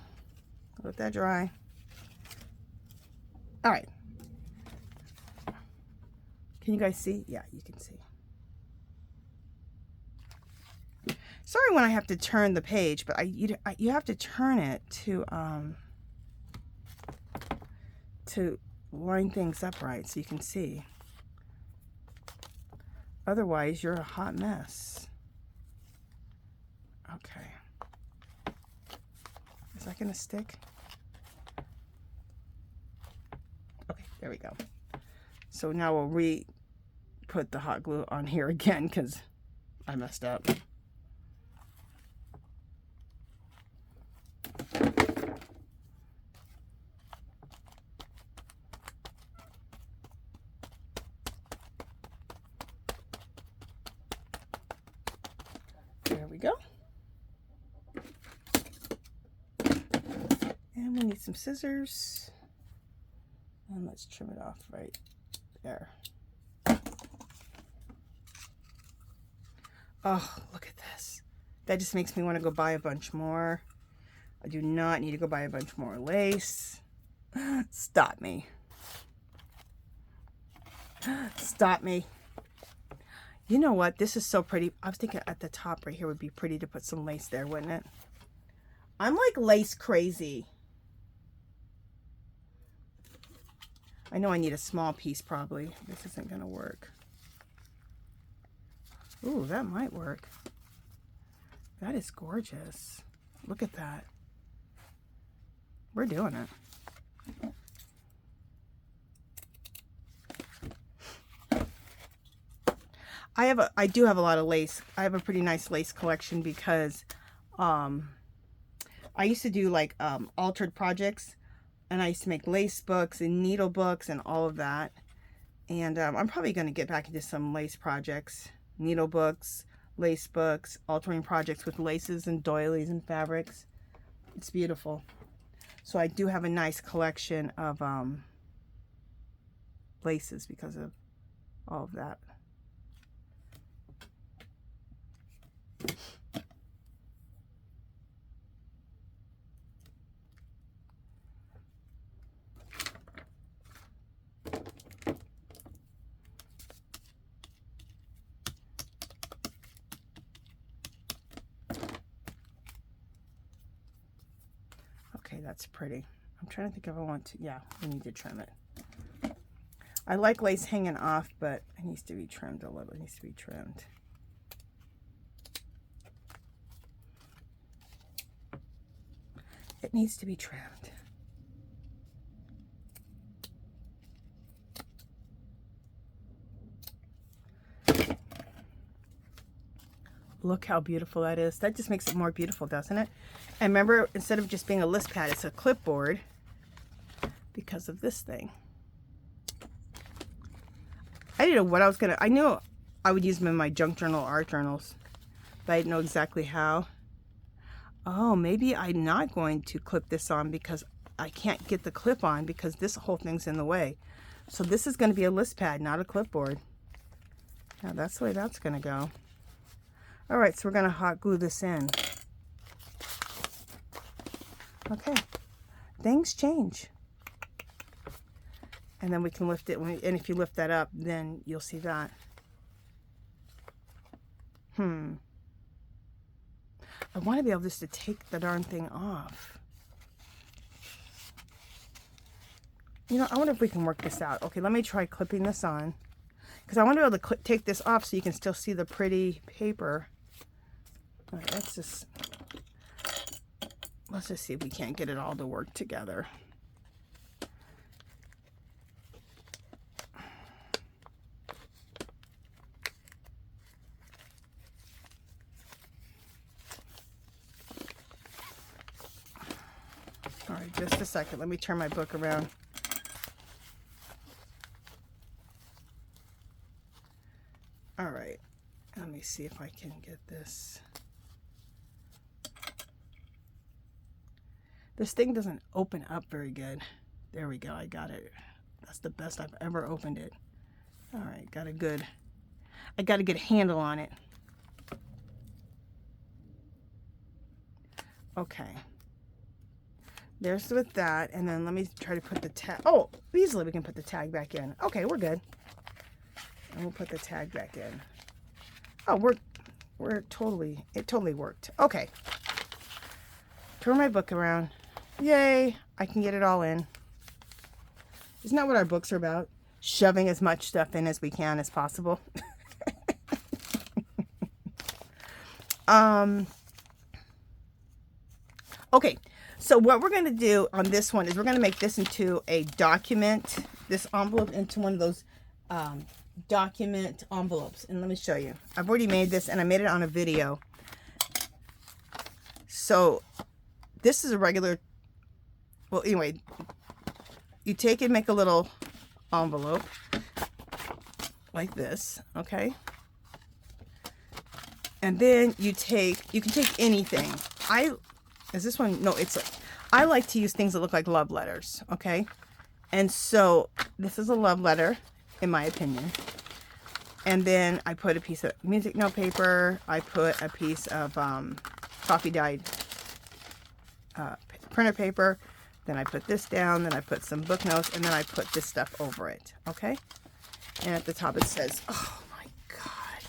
Speaker 1: Let that dry. All right. Can you guys see? Yeah, you can see. Sorry when I have to turn the page, but you have to turn it to line things up right so you can see. Otherwise, you're a hot mess. Okay. Is that going to stick? Okay, there we go. So now we'll re-put the hot glue on here again because I messed up. There we go. And we need some scissors. And let's trim it off right there. Oh, look at this. That just makes me want to go buy a bunch more. I do not need to go buy a bunch more lace. Stop me. Stop me. You know what? This is so pretty. I was thinking at the top right here would be pretty to put some lace there, wouldn't it? I'm like lace crazy. I know I need a small piece probably. This isn't going to work. Ooh, that might work. That is gorgeous. Look at that. We're doing it. I do have a lot of lace. I have a pretty nice lace collection because I used to do like altered projects, and I used to make lace books and needle books and all of that. And I'm probably going to get back into some lace projects, needle books, lace books, altering projects with laces and doilies and fabrics. It's beautiful. So I do have a nice collection of laces because of all of that. Okay, that's pretty. I'm trying to think if I want to, yeah, we need to trim it. I like lace hanging off, but it needs to be trimmed a little. It needs to be trimmed. It needs to be trimmed. Look how beautiful that is. That just makes it more beautiful, doesn't it? And remember, instead of just being a list pad, it's a clipboard because of this thing. I didn't know what I was gonna, I knew I would use them in my junk journal art journals, but I didn't know exactly how. Oh, maybe I'm not going to clip this on because I can't get the clip on because this whole thing's in the way. So this is going to be a list pad, not a clipboard. Now that's the way that's going to go. All right, so we're going to hot glue this in. Okay, things change. And then we can lift it, and if you lift that up, then you'll see that. I want to be able just to take the darn thing off. You know, I wonder if we can work this out. Okay, let me try clipping this on. Because I want to be able to take this off so you can still see the pretty paper. All right, let's just see if we can't get it all to work together. All right, just a second. Let me turn my book around. All right, let me see if I can get this. This thing doesn't open up very good. There we go, I got it. That's the best I've ever opened it. All right, I got a good handle on it. Okay. There's with that, and then let me try to put the tag. Oh, easily we can put the tag back in. Okay, we're good. And we'll put the tag back in. Oh, it totally worked. Okay. Turn my book around. Yay, I can get it all in. Isn't that what our books are about? Shoving as much stuff in as we can as possible. Okay, so what we're going to do on this one is we're going to make this into a document, this envelope into one of those document envelopes. And let me show you. I've already made this, and I made it on a video. So this is a regular, well, anyway, you take and make a little envelope like this, okay? And then you can take anything. Is this one? No, I like to use things that look like love letters, okay? And so this is a love letter, in my opinion. And then I put a piece of music note paper. I put a piece of coffee dyed printer paper. Then I put this down. Then I put some book notes. And then I put this stuff over it, okay? And at the top it says, oh my God.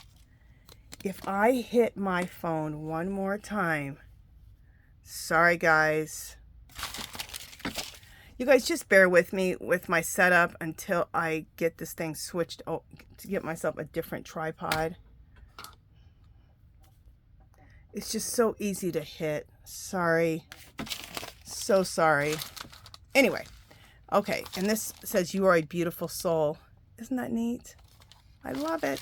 Speaker 1: If I hit my phone one more time, sorry guys. You guys just bear with me with my setup until I get this thing switched to get myself a different tripod. It's just so easy to hit. Sorry. So sorry. Anyway, okay, and this says you are a beautiful soul. Isn't that neat? I love it.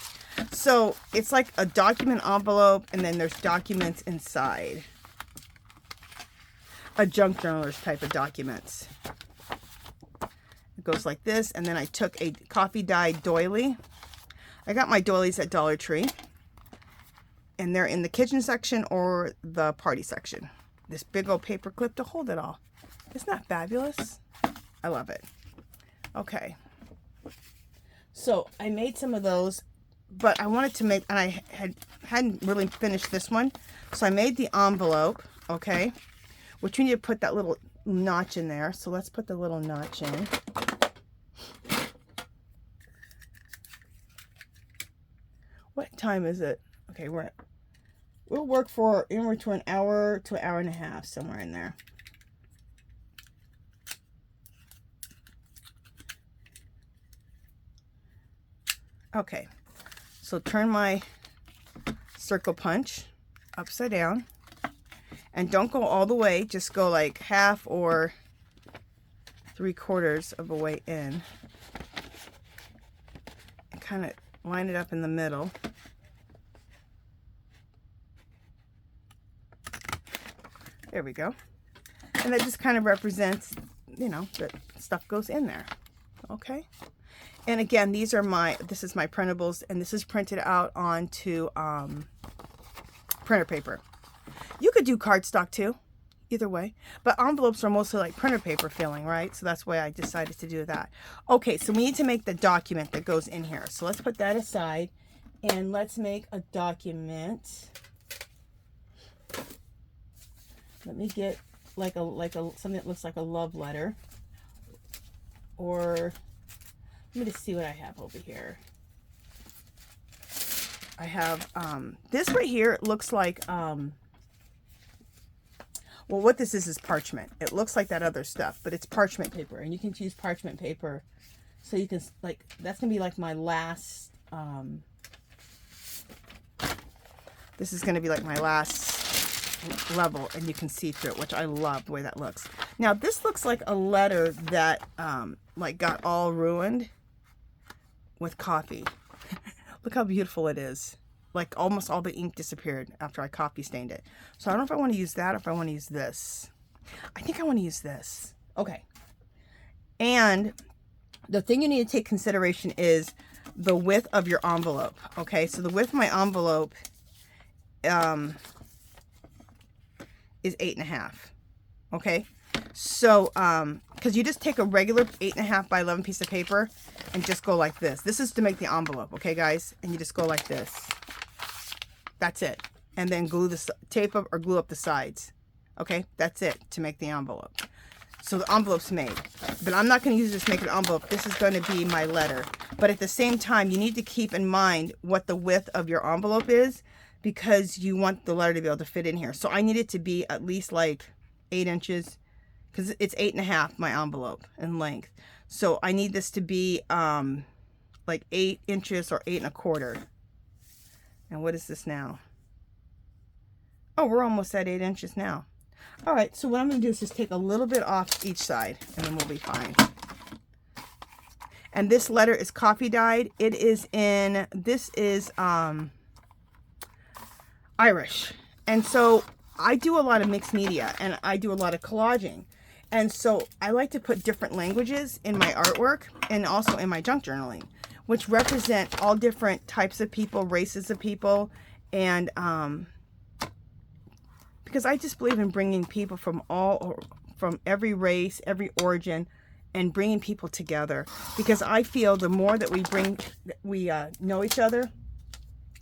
Speaker 1: So it's like a document envelope, and then there's documents inside. A junk journaler's type of documents. It goes like this, and then I took a coffee dyed doily. I got my doilies at Dollar Tree, and they're in the kitchen section or the party section. This big old paper clip to hold it all. Isn't that fabulous? I love it. Okay. So I made some of those, but I wanted to make, and I hadn't really finished this one. So I made the envelope, okay, which we need to put that little notch in there. So let's put the little notch in. What time is it? Okay, we'll work for anywhere to an hour to an hour and a half, somewhere in there. Okay, so turn my circle punch upside down, and don't go all the way, just go like half or 3/4 of a way in, and kind of line it up in the middle. There we go. And that just kind of represents, you know, that stuff goes in there. Okay. And again, these are this is my printables, and this is printed out onto printer paper. You could do cardstock too, either way. But envelopes are mostly like printer paper feeling, right? So that's why I decided to do that. Okay, so we need to make the document that goes in here. So let's put that aside, and let's make a document. Let me get like a something that looks like a love letter, or let me just see what I have over here. I have this right here. It looks like well, what this is parchment. It looks like that other stuff, but it's parchment paper, and you can use parchment paper. So you can, like, that's gonna be like my last this is gonna be like my last level, and you can see through it, which I love the way that looks. Now this looks like a letter that like got all ruined with coffee. Look how beautiful it is. Like almost all the ink disappeared after I coffee stained it. So I don't know if I want to use that or if I want to use this. I think I want to use this. Okay. And the thing you need to take consideration is the width of your envelope. Okay, so the width of my envelope is 8.5. Okay, so because you just take a regular 8.5 by 11 piece of paper and just go like this. This is to make the envelope, okay guys? And you just go like this. That's it. And then glue the tape up or glue up the sides. Okay, that's it to make the envelope. So the envelope's made. But I'm not going to use this to make an envelope. This is going to be my letter. But at the same time, you need to keep in mind what the width of your envelope is, because you want the letter to be able to fit in here. So I need it to be at least like 8 inches, because it's 8.5 my envelope in length. So I need this to be like 8 inches or 8.25. And what is this now? Oh, we're almost at 8 inches now. All right, so what I'm going to do is just take a little bit off each side, and then we'll be fine. And this letter is coffee dyed. It is in, this is Irish. And so I do a lot of mixed media, and I do a lot of collaging. And so I like to put different languages in my artwork and also in my junk journaling, which represent all different types of people, races of people, and because I just believe in bringing people from every race, every origin, and bringing people together. Because I feel the more that we know each other,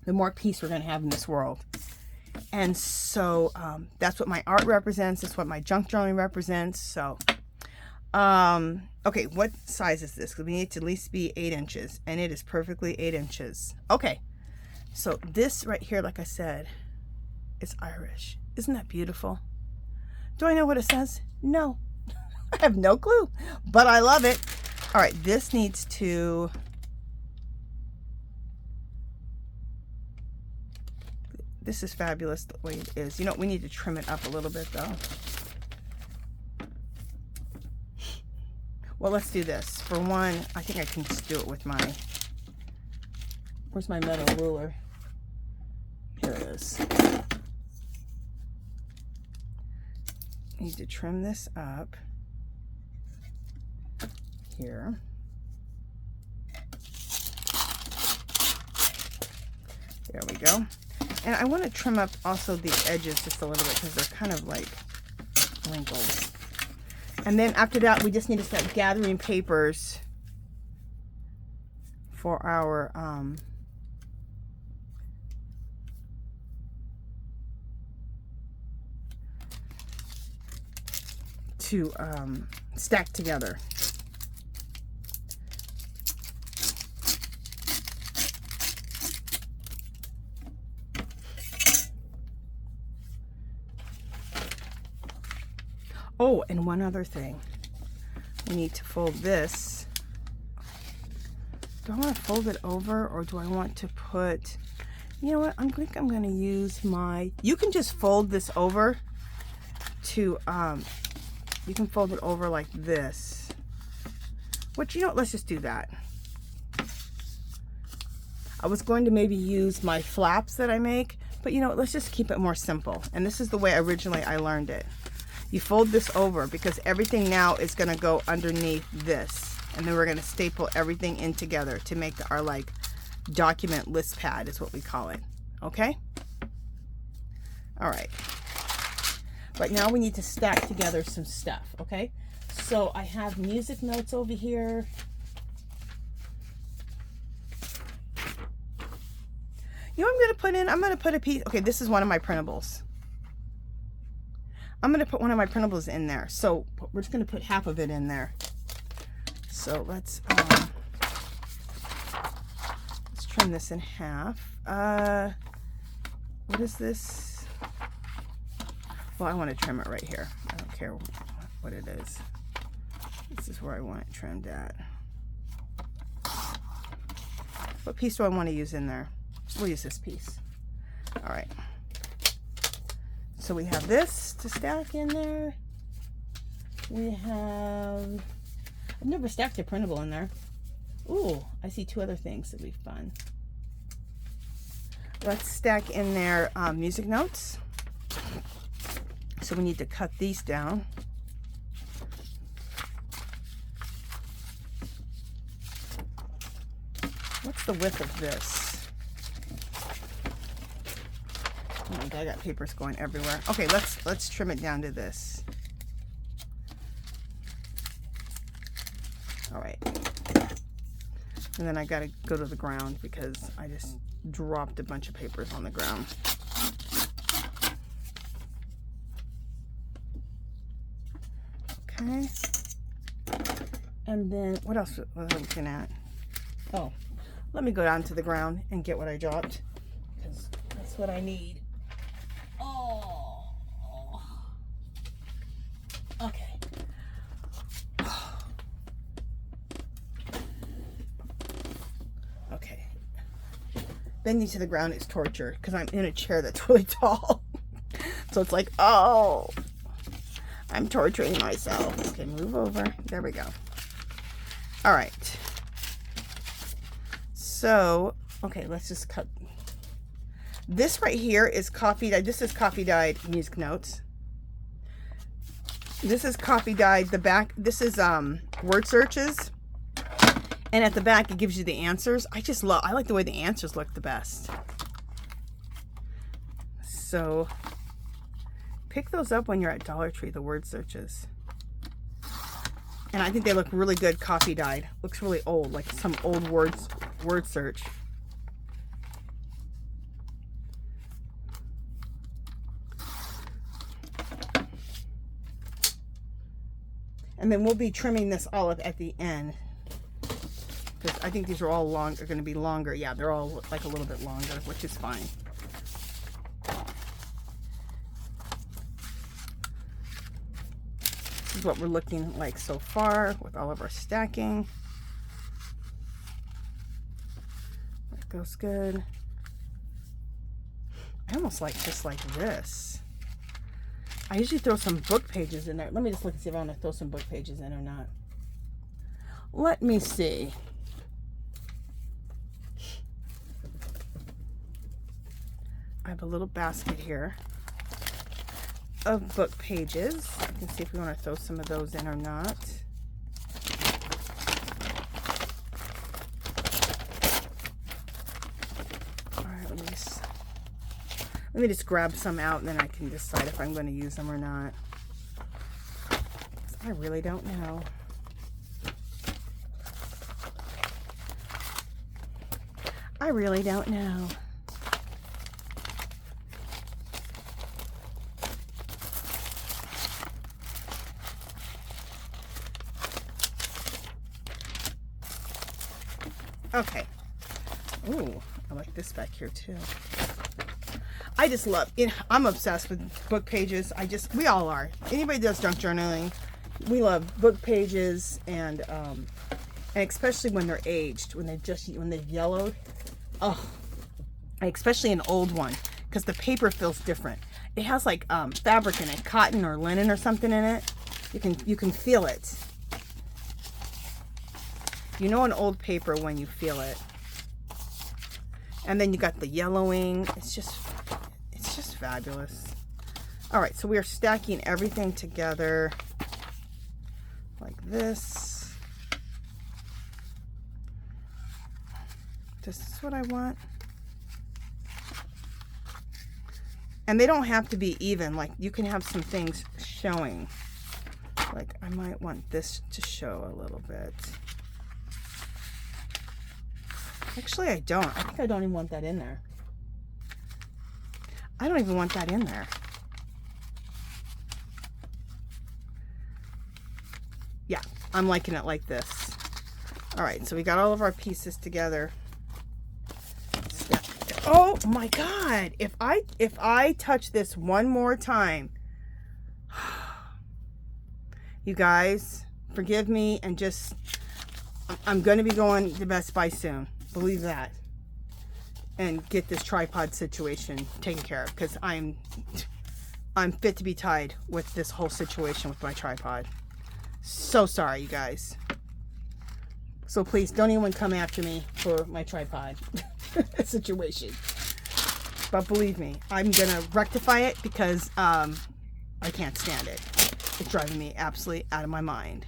Speaker 1: the more peace we're going to have in this world. And so that's what my art represents. That's what my junk journaling represents. So, okay, what size is this? Because we need to at least be 8 inches, and it is perfectly 8 inches. Okay, so this right here, like I said, is Irish. Isn't that beautiful? Do I know what it says? No. I have no clue, but I love it. All right, this needs to... This is fabulous the way it is. You know, we need to trim it up a little bit, though. Well, let's do this. For one, I think I can just do it with my, where's my metal ruler? Here it is. Need to trim this up here. There we go. And I want to trim up also the edges just a little bit because they're kind of like wrinkles. And then after that, we just need to start gathering papers for our to stack together. Oh, and one other thing. We need to fold this. Do I want to fold it over, or do I want to put, you know what, I think I'm going to use my, you can just fold this over to, you can fold it over like this. Which, you know what, let's just do that. I was going to maybe use my flaps that I make, but you know what, let's just keep it more simple. And this is the way originally I learned it. You fold this over because everything now is going to go underneath this. And then we're going to staple everything in together to make our like document list pad is what we call it. Okay? All right. But now we need to stack together some stuff. Okay? So I have music notes over here. You know what I'm going to put in? I'm going to put a piece. Okay, this is one of my printables. I'm going to put one of my printables in there. So we're just going to put half of it in there. So let's trim this in half. What is this? Well, I want to trim it right here. I don't care what it is. This is where I want it trimmed at. What piece do I want to use in there? We'll use this piece. All right. So we have this to stack in there. We have, I've never stacked a printable in there. Ooh, I see two other things that would be fun. Let's stack in there music notes. So we need to cut these down. What's the width of this? Oh my God, I got papers going everywhere. Okay, let's trim it down to this. All right. And then I gotta go to the ground because I just dropped a bunch of papers on the ground. Okay. And then what else was I looking at? Oh, let me go down to the ground and get what I dropped because that's what I need. Oh, okay. Okay. Bending to the ground is torture because I'm in a chair that's really tall. So it's like, oh, I'm torturing myself. Okay, move over. There we go. All right. So, okay, let's just cut. This right here is coffee dyed. This is coffee dyed music notes. This is coffee dyed. The back, this is word searches. And at the back, it gives you the answers. I like the way the answers look the best. So, pick those up when you're at Dollar Tree, the word searches. And I think they look really good coffee dyed. Looks really old, like some old word search. And then we'll be trimming this all up at the end. Because I think these are all going to be longer. Yeah, they're all like a little bit longer, which is fine. This is what we're looking like so far with all of our stacking. That goes good. I almost like just like this. I usually throw some book pages in there. Let me just look and see if I want to throw some book pages in or not. Let me see. I have a little basket here of book pages. You can see if we want to throw some of those in or not. All right, let me just grab some out, and then I can decide if I'm going to use them or not. I really don't know. I really don't know. Okay. Ooh, I like this back here too. I just love it. I'm obsessed with book pages. We all are. Anybody does junk journaling, we love book pages, and especially when they're aged, when they've yellowed. Oh, especially an old one, because the paper feels different. It has like fabric in it, cotton or linen or something in it. You can feel it. You know an old paper when you feel it. And then you got the yellowing. It's just fabulous. All right, so we are stacking everything together like this. This is what I want. And they don't have to be even. Like, you can have some things showing. Like, I might want this to show a little bit. Actually, I don't. I think I don't even want that in there. I don't even want that in there. Yeah, I'm liking it like this. All right, so we got all of our pieces together. Oh my God! If I touch this one more time, you guys, forgive me, and just, I'm going to be going to Best Buy soon. Believe that. And get this tripod situation taken care of, because I'm fit to be tied with this whole situation with my tripod. So sorry, you guys. So please don't anyone come after me for my tripod situation. But believe me, I'm gonna rectify it, because I can't stand it. It's driving me absolutely out of my mind.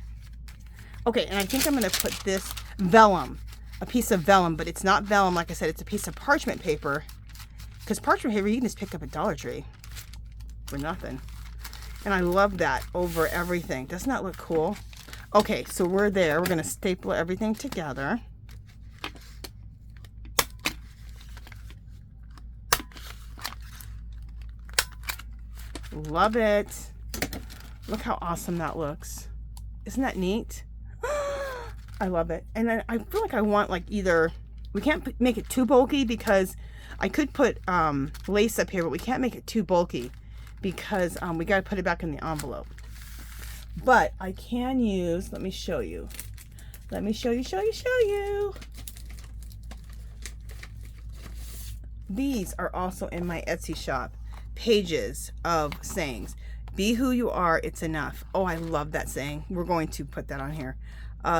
Speaker 1: Okay, and I think I'm gonna put this vellum, a piece of vellum, but it's not vellum, like I said, it's a piece of parchment paper, because parchment paper you can just pick up at Dollar Tree for nothing. And I love that over everything. Doesn't that look cool? Okay, so we're there. We're going to staple everything together. Love it. Look how awesome that looks. Isn't that neat? I love it. And then I feel like I want, like, either, we can't make it too bulky, because I could put lace up here, but we can't make it too bulky, because we got to put it back in the envelope. But I can use, let me show you. Let me show you. These are also in my Etsy shop. Pages of sayings. Be who you are, it's enough. Oh, I love that saying. We're going to put that on here.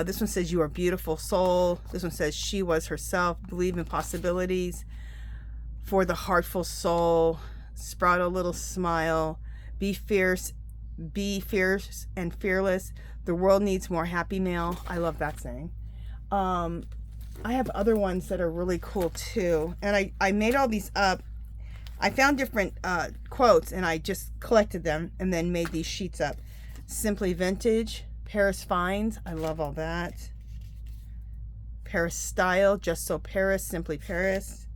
Speaker 1: This one says, you are beautiful soul. This one says, she was herself. Believe in possibilities. For the heartful soul. Sprout a little smile. Be fierce and fearless. The world needs more happy mail. I love that saying. I have other ones that are really cool too. And I made all these up. I found different quotes, and I just collected them and then made these sheets up. Simply vintage. Paris finds. I love all that. Paris style. Just so Paris. Simply Paris.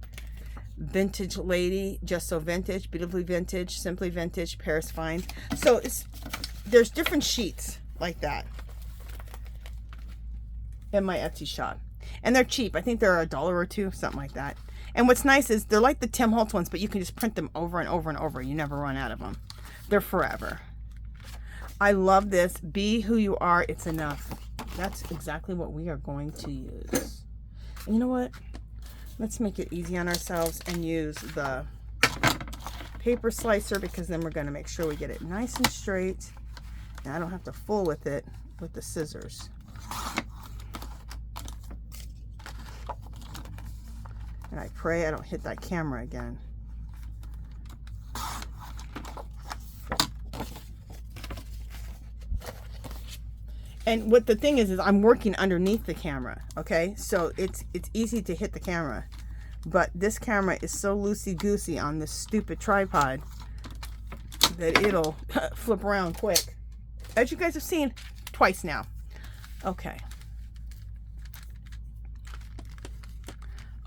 Speaker 1: Vintage lady. Just so vintage. Beautifully vintage. Simply vintage. Paris finds. So there's different sheets like that in my Etsy shop, and they're cheap. I think they're $1 or $2, something like that. And what's nice is they're like the Tim Holtz ones, but you can just print them over and over and over. You never run out of them. They're forever. I love this. Be who you are. It's enough. That's exactly what we are going to use. And you know what? Let's make it easy on ourselves and use the paper slicer, because then we're going to make sure we get it nice and straight. And I don't have to fool with it with the scissors. And I pray I don't hit that camera again. And what the thing is I'm working underneath the camera, okay? So it's easy to hit the camera. But this camera is so loosey-goosey on this stupid tripod that it'll flip around quick. As you guys have seen twice now. Okay.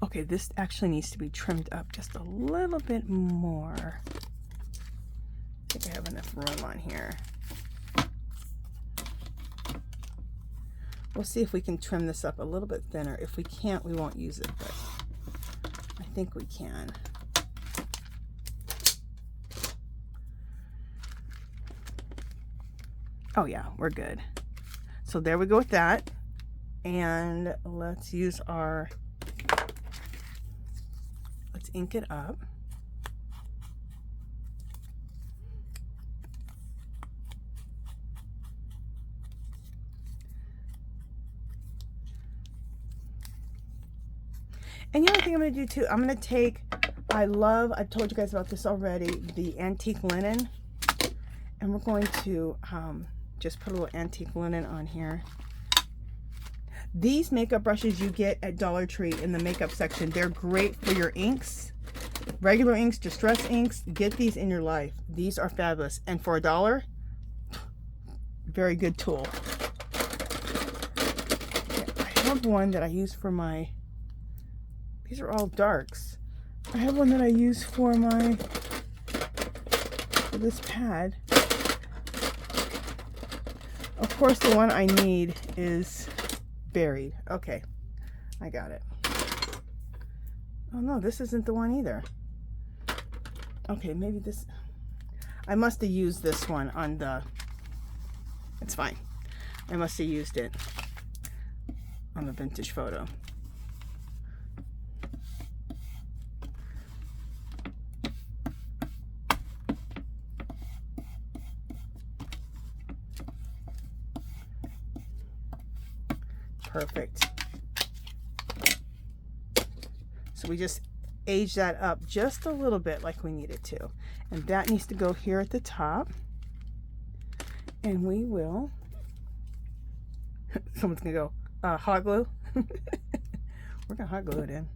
Speaker 1: Okay, this actually needs to be trimmed up just a little bit more. I think I have enough room on here. We'll see if we can trim this up a little bit thinner. If we can't, we won't use it, but I think we can. Oh yeah, we're good. So there we go with that. And let's use our, let's ink it up. And the other thing I'm going to do too, I'm going to take, I've told you guys about this already, the antique linen. And we're going to just put a little antique linen on here. These makeup brushes you get at Dollar Tree in the makeup section, they're great for your inks. Regular inks, distress inks, get these in your life. These are fabulous. And for $1, very good tool. I have one that I use for my, these are all darks. I have one that I use for this pad. Of course, the one I need is buried. Okay, I got it. Oh no, this isn't the one either. Okay, maybe this, I must have used this one on the, it's fine. I must have used it on the vintage photo. Perfect. So we just age that up just a little bit like we need it to. And that needs to go here at the top. And we will, someone's gonna go, hot glue? We're gonna hot glue it in.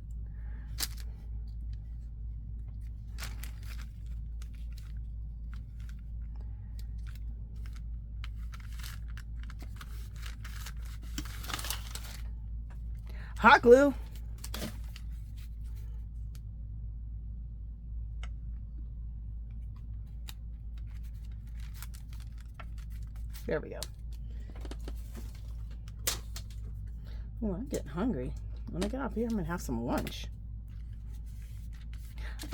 Speaker 1: Hot glue. There we go. Oh, I'm getting hungry. When I get off here, I'm gonna have some lunch.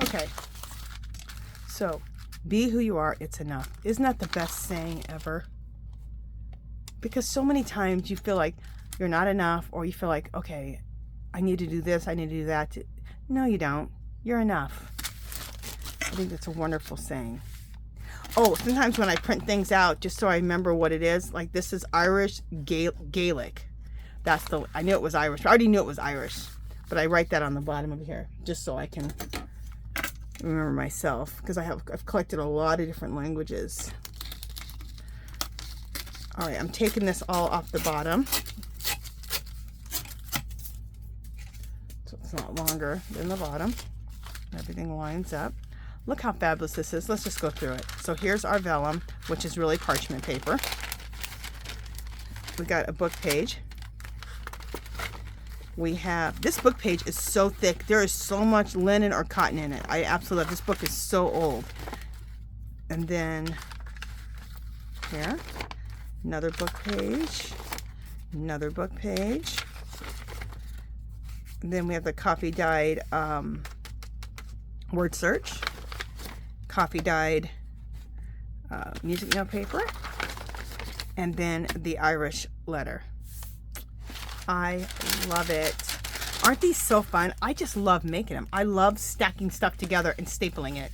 Speaker 1: Okay. So, be who you are, it's enough. Isn't that the best saying ever? Because so many times you feel like you're not enough, or you feel like, okay, I need to do this, I need to do that. No, you don't. You're enough. I think that's a wonderful saying. Oh, sometimes when I print things out, just so I remember what it is, like this is Irish Gaelic. That's the, I knew it was Irish. I already knew it was Irish, but I write that on the bottom of here, just so I can remember myself, because I've collected a lot of different languages. All right, I'm taking this all off the bottom. So it's not longer than the bottom. Everything lines up. Look how fabulous this is. Let's just go through it. So here's our vellum, which is really parchment paper. We got a book page. We have, this book page is so thick. There is so much linen or cotton in it. I absolutely love, this book is so old. And then here, another book page, another book page. And then we have the coffee dyed word search, coffee dyed music note paper, and then the Irish letter. I love it. Aren't these so fun? I just love making them. I love stacking stuff together and stapling it.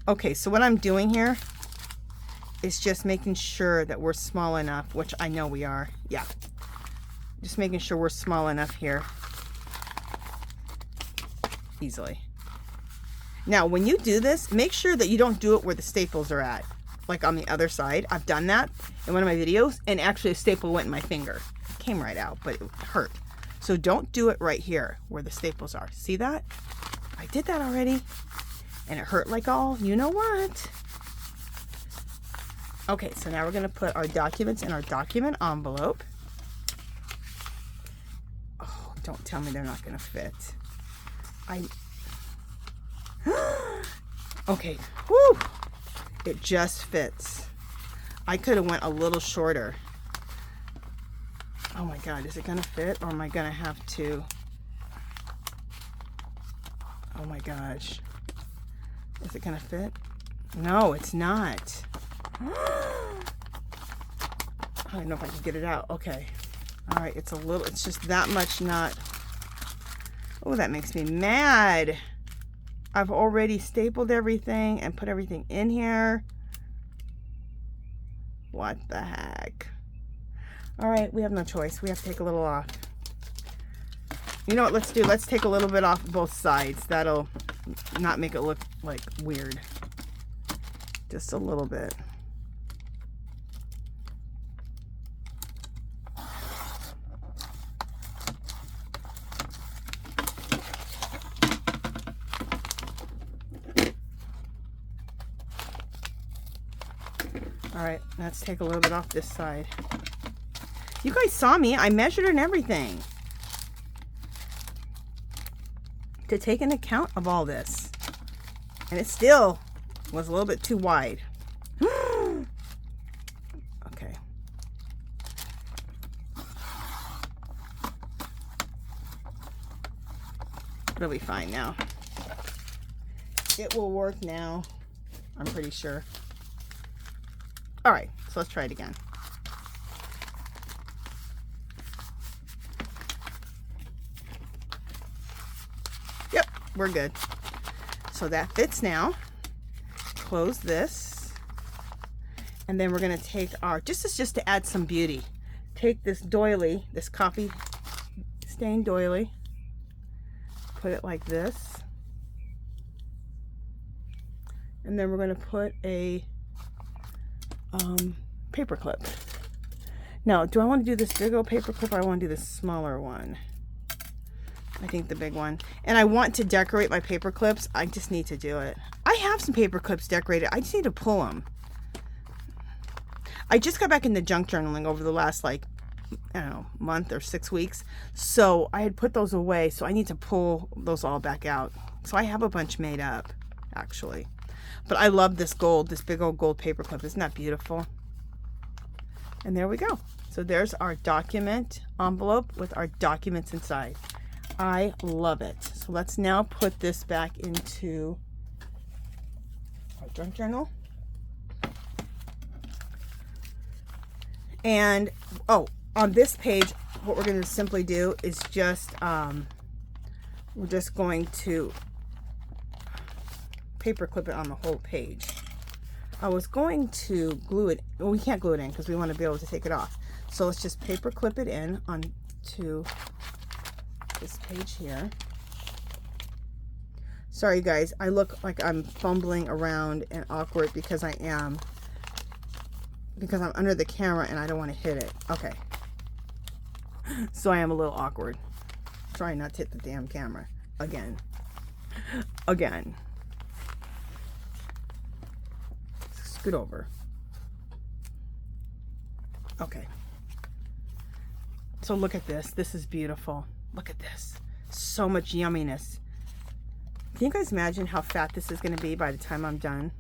Speaker 1: Okay, so what I'm doing here is just making sure that we're small enough, which I know we are. Yeah. Just making sure we're small enough here easily. Now, when you do this, make sure that you don't do it where the staples are at. Like on the other side. I've done that in one of my videos, and actually a staple went in my finger. It came right out, but it hurt. So don't do it right here where the staples are. See that? I did that already, and it hurt like all you know what. Okay, so now we're going to put our documents in our document envelope. Oh, don't tell me they're not going to fit. Okay, whoo! It just fits. I could have went a little shorter. Oh my God, is it gonna fit, or am I gonna have to? Oh my gosh. Is it gonna fit? No, it's not. I don't know if I can get it out. Okay. All right, it's just that much not. Oh, that makes me mad. I've already stapled everything and put everything in here. What the heck? All right, we have no choice. We have to take a little off. You know what, let's do? Let's take a little bit off both sides. That'll not make it look like weird. Just a little bit. All right, let's take a little bit off this side. You guys saw me. I measured and everything to take an account of all this. And it still was a little bit too wide. Okay. It'll be fine now. It will work now. I'm pretty sure. All right, so let's try it again. Yep, we're good. So that fits now. Close this. And then we're gonna take our, this is just to add some beauty. Take this doily, this coffee stained doily, put it like this. And then we're gonna put a paper clip. Now, do I want to do this big old paper clip, or I want to do this smaller one? I think the big one. And I want to decorate my paper clips. I just need to do it. I have some paper clips decorated. I just need to pull them. I just got back into junk journaling over the last, like, I don't know, month or 6 weeks. So I had put those away. So I need to pull those all back out. So I have a bunch made up, actually. But I love this gold, this big old gold paper clip. Isn't that beautiful? And there we go. So there's our document envelope with our documents inside. I love it. So let's now put this back into our junk journal. And, oh, on this page, what we're going to simply do is just, we're just going to paper clip it on the whole page. I was going to glue it. Well, we can't glue it in because we want to be able to take it off. So let's just paper clip it in onto this page here. Sorry guys, I look like I'm fumbling around and awkward because I am. Because I'm under the camera and I don't want to hit it. Okay. So I am a little awkward. Trying not to hit the damn camera. Again. Again. Scoot over. Okay. So look at this. This is beautiful. Look at this. So much yumminess. Can you guys imagine how fat this is going to be by the time I'm done?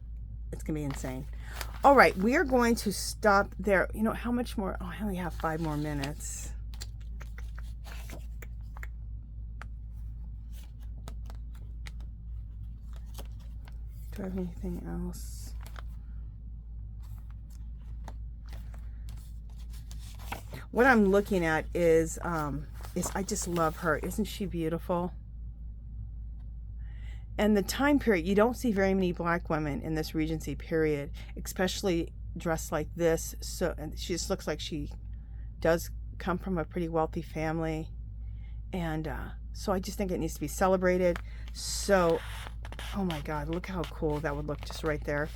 Speaker 1: It's going to be insane. All right. We are going to stop there. You know, how much more? Oh, I only have 5 more minutes. Do I have anything else? What I'm looking at is I just love her. Isn't she beautiful? And the time period, you don't see very many black women in this Regency period, especially dressed like this. So, and she just looks like she does come from a pretty wealthy family. And so I just think it needs to be celebrated. So, oh my God, look how cool that would look just right there.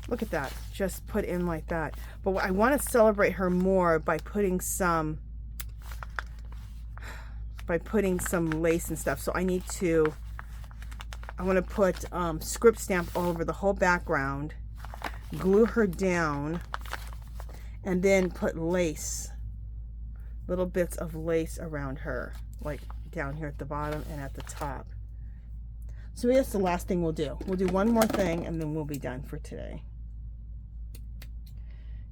Speaker 1: Look at that, just put in like that. But I want to celebrate her more by putting some lace and stuff. So I want to put script stamp all over the whole background, glue her down, and then put lace, little bits of lace around her, like down here at the bottom and at the top. So that's the last thing we'll do. We'll do one more thing and then we'll be done for today.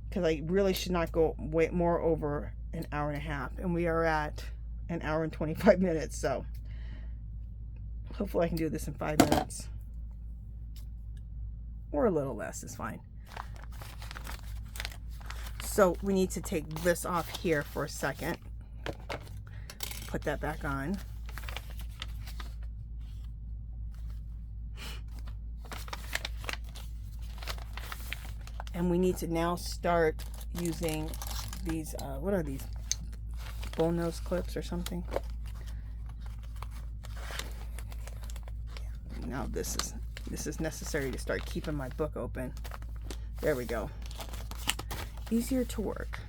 Speaker 1: Because I really should not go way more over an hour and a half. And we are at an hour and 25 minutes. So hopefully I can do this in 5 minutes. Or a little less is fine. So we need to take this off here for a second. Put that back on. And we need to now start using these, what are these? Bull nose clips or something? Now this is necessary to start keeping my book open. There we go. Easier to work.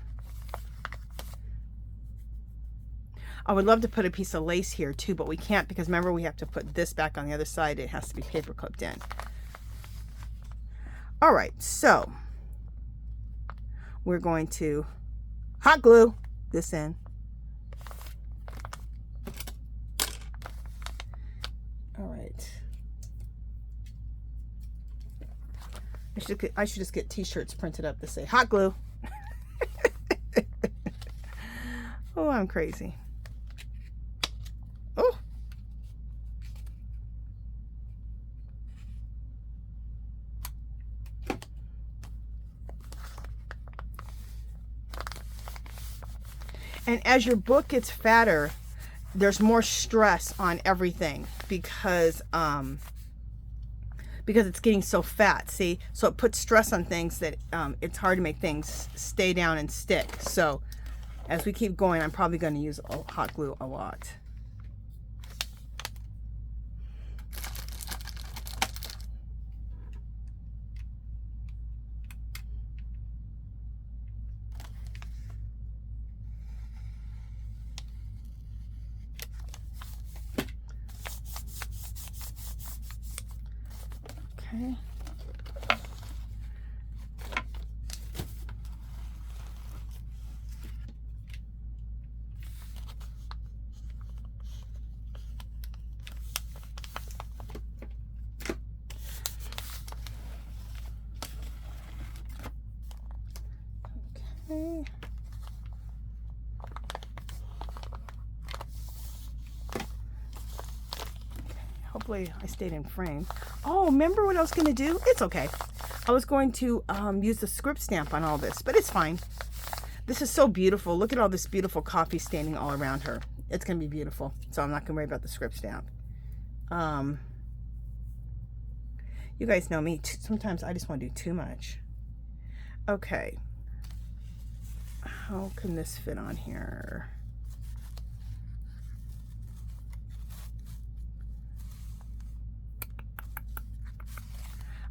Speaker 1: I would love to put a piece of lace here too, but we can't because remember we have to put this back on the other side. It has to be paper clipped in. All right, so we're going to hot glue this in. All right. I should just get t-shirts printed up that say hot glue. Oh, I'm crazy. Oh. And as your book gets fatter, there's more stress on everything because it's getting so fat, see? So it puts stress on things that it's hard to make things stay down and stick. So as we keep going, I'm probably going to use hot glue a lot. Okay. Okay. Hopefully I stayed in frame. Oh, remember what I was going to do? It's okay. I was going to use the script stamp on all this, but it's fine. This is so beautiful. Look at all this beautiful coffee standing all around her. It's going to be beautiful. So I'm not going to worry about the script stamp. You guys know me. Sometimes I just want to do too much. Okay. How can this fit on here?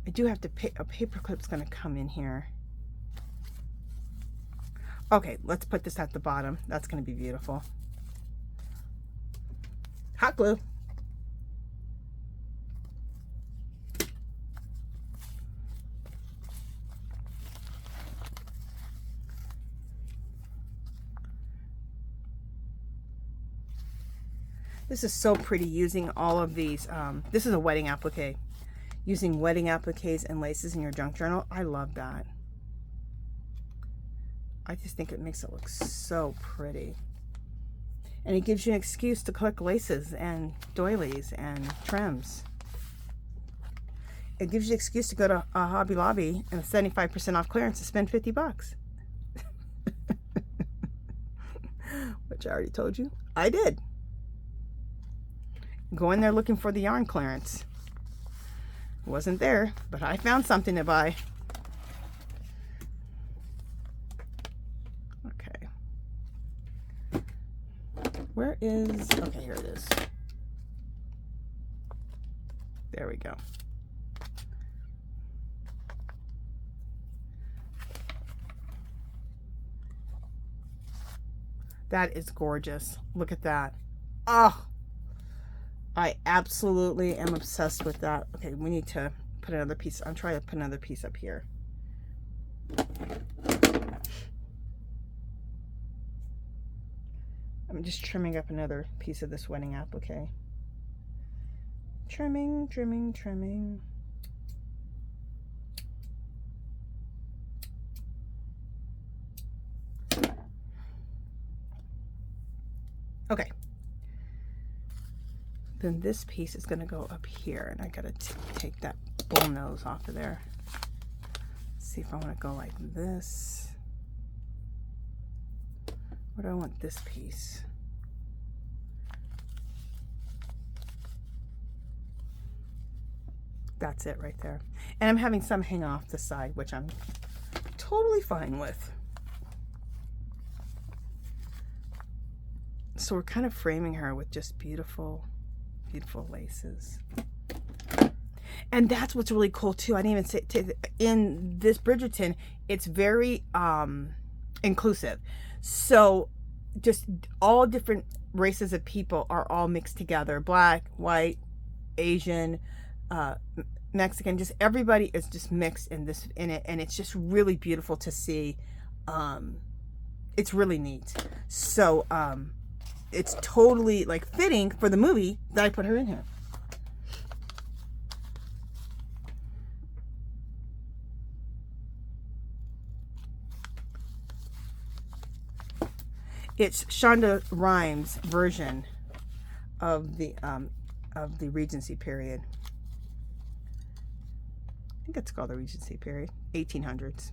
Speaker 1: I do have to a paper clip's going to come in here. Okay, let's put this at the bottom. That's going to be beautiful. Hot glue. This is so pretty using all of these. This is a wedding applique. Using wedding appliques and laces in your junk journal. I love that. I just think it makes it look so pretty. And it gives you an excuse to collect laces and doilies and trims. It gives you an excuse to go to a Hobby Lobby and a 75% off clearance to spend 50 bucks. Which I already told you. I did. Go in there looking for the yarn clearance. Wasn't there, but I found something to buy. Okay. Where Okay, here it is. There we go. That is gorgeous. Look at that. Oh, I absolutely am obsessed with that. Okay, we need to put another piece. I'm trying to put another piece up here. I'm just trimming up another piece of this wedding applique. Trimming, trimming, trimming. Okay. Then this piece is going to go up here, and I got to take that bull nose off of there. Let's see if I want to go like this. Where do I want this piece? That's it right there. And I'm having some hang off the side, which I'm totally fine with. So we're kind of framing her with just beautiful, beautiful laces. And that's what's really cool too. I didn't even say, in this Bridgerton, it's very inclusive. So just all different races of people are all mixed together. Black, white, Asian, Mexican, just everybody is just mixed in it, and it's just really beautiful to see. It's really neat. So it's totally like fitting for the movie that I put her in here. It's Shonda Rhimes' version of the Regency period. I think it's called the Regency period, 1800s.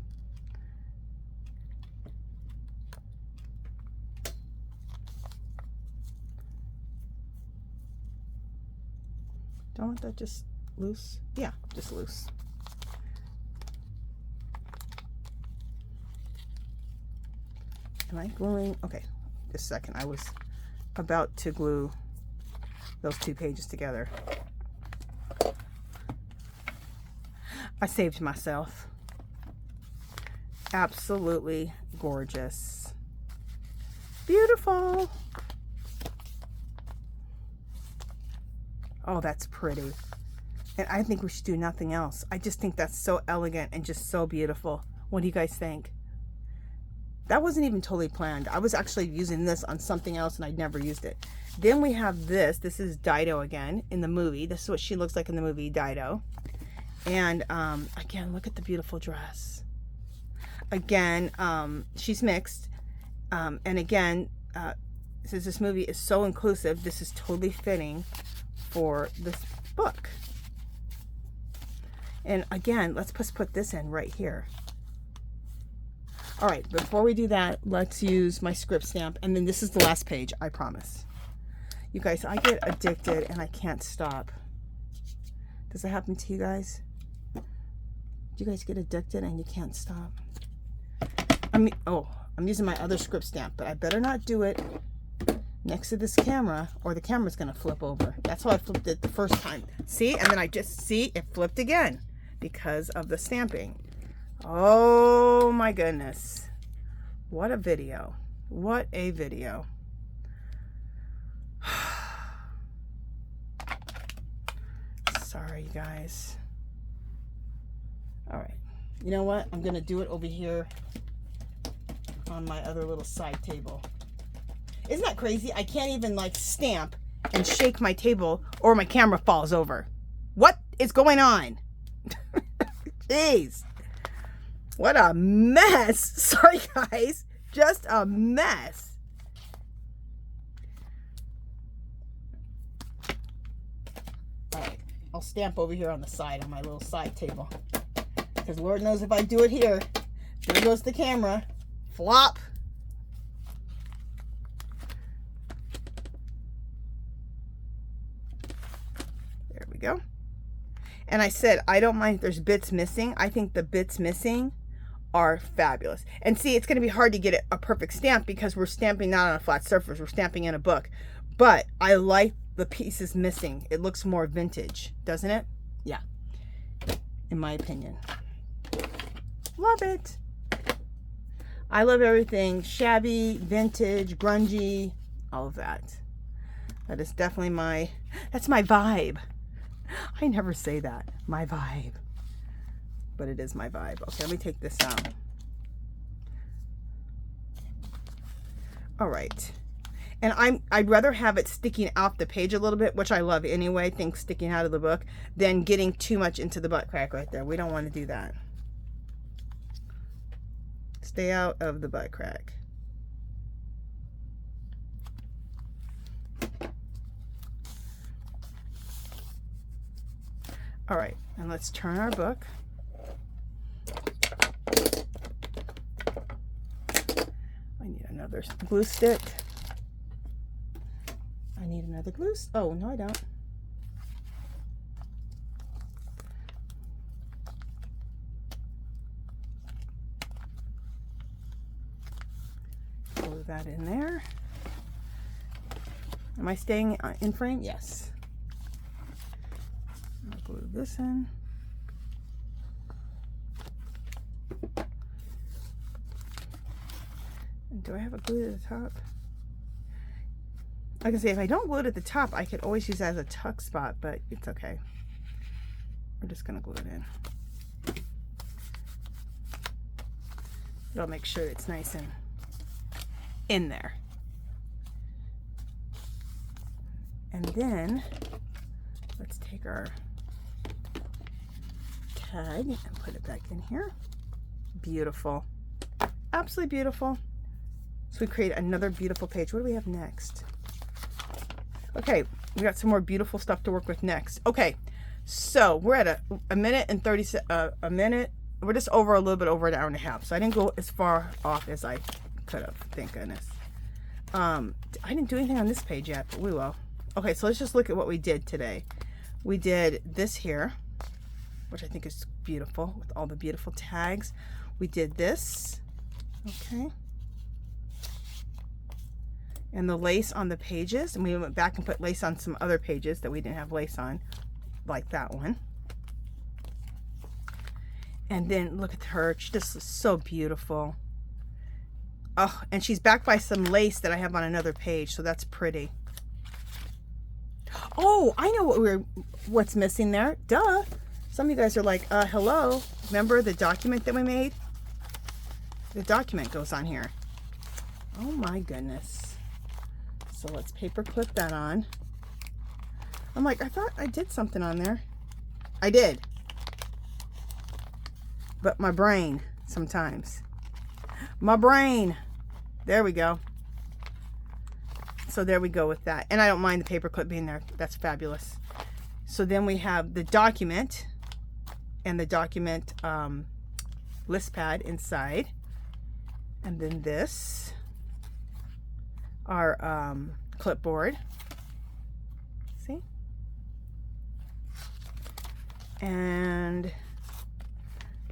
Speaker 1: Don't want that just loose? Yeah, just loose. Am I gluing? Okay, just a second. I was about to glue those two pages together. I saved myself. Absolutely gorgeous. Beautiful. Oh, that's pretty. And I think we should do nothing else. I just think that's so elegant and just so beautiful. What do you guys think? That wasn't even totally planned. I was actually using this on something else and I'd never used it. Then we have this. This is Dido again in the movie. This is what she looks like in the movie, Dido. And again, look at the beautiful dress. Again, she's mixed. And again, since this movie is so inclusive, this is totally fitting for this book. And again, let's just put this in right here. All right, before we do that, let's use my script stamp. And then this is the last page, I promise. You guys, I get addicted and I can't stop. Does that happen to you guys? Do you guys get addicted and you can't stop? I'm using my other script stamp, but I better not do it next to this camera or the camera's gonna flip over. That's how I flipped it the first time. See, and then I just see it flipped again because of the stamping. Oh my goodness. What a video. What a video. Sorry, you guys. All right. You know what? I'm going to do it over here on my other little side table. Isn't that crazy? I can't even like stamp and shake my table or my camera falls over. What is going on? Jeez. What a mess. Sorry, guys. Just a mess. All right. I'll stamp over here on the side on my little side table. Because Lord knows if I do it here, there goes the camera. Flop. There we go. And I said, I don't mind if there's bits missing. I think the bits missing are fabulous. And see, it's going to be hard to get a perfect stamp because we're stamping not on a flat surface. We're stamping in a book. But I like the pieces missing. It looks more vintage, doesn't it? Yeah, in my opinion. Love it. I love everything shabby, vintage, grungy, all of that. That is definitely that's my vibe. I never say that, my vibe, but it is my vibe. Okay, let me take this out. All right. And I'd rather have it sticking off the page a little bit, which I love anyway, things sticking out of the book, than getting too much into the butt crack right there. We don't want to do that. Stay out of the butt crack. All right, and let's turn our book. I need another glue stick. I need another glue. Oh, no, I don't. Glue that in there. Am I staying in frame? Yes. I'll glue this in. And do I have a glue at the top? I can say if I don't glue it at the top, I could always use that as a tuck spot, but it's okay. We're just gonna glue it in. It'll make sure it's nice and in there. And then let's take our tag and put it back in here. Beautiful. Absolutely beautiful. So we create another beautiful page. What do we have next? Okay, we got some more beautiful stuff to work with next. Okay, so we're at a minute and 30, a minute. We're just over a little bit over an hour and a half. So I didn't go as far off as I could have, thank goodness. I didn't do anything on this page yet, but we will. Okay, so let's just look at what we did today. We did this here, which I think is beautiful with all the beautiful tags. We did this, okay. And the lace on the pages, and we went back and put lace on some other pages that we didn't have lace on, like that one. And then look at her, she just is so beautiful. Oh, and she's backed by some lace that I have on another page, so that's pretty. Oh, I know what's missing there. Duh. Some of you guys are like, hello. Remember the document that we made? The document goes on here. Oh my goodness. So let's paper clip that on. I'm like, I thought I did something on there. I did. But my brain, sometimes. My brain. There we go. So there we go with that. And I don't mind the paper clip being there. That's fabulous. So then we have the document and the document list pad inside. And then this. Our clipboard. See? And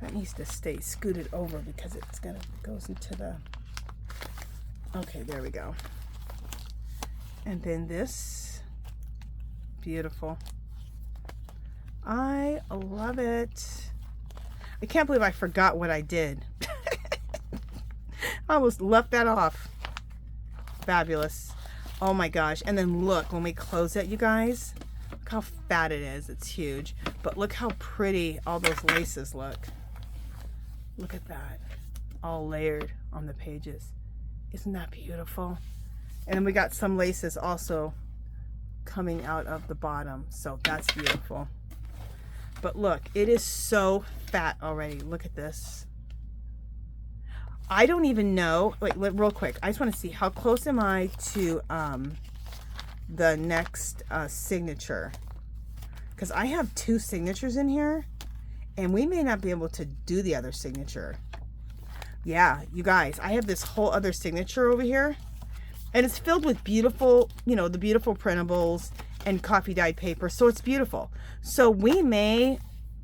Speaker 1: that needs to stay scooted over because it's goes into the, okay, there we go. And then this, beautiful. I love it. I can't believe I forgot what I did. I almost left that off. Fabulous. Oh my gosh. And then look, when we close it, you guys, look how fat it is. It's huge. But look how pretty all those laces look. Look at that. All layered on the pages. Isn't that beautiful? And then we got some laces also coming out of the bottom. So that's beautiful. But look, it is so fat already. Look at this. I don't even know, wait, real quick. I just want to see how close am I to the next signature. Because I have 2 signatures in here. And we may not be able to do the other signature. Yeah, you guys, I have this whole other signature over here. And it's filled with beautiful, you know, the beautiful printables and coffee dyed paper. So it's beautiful. So we may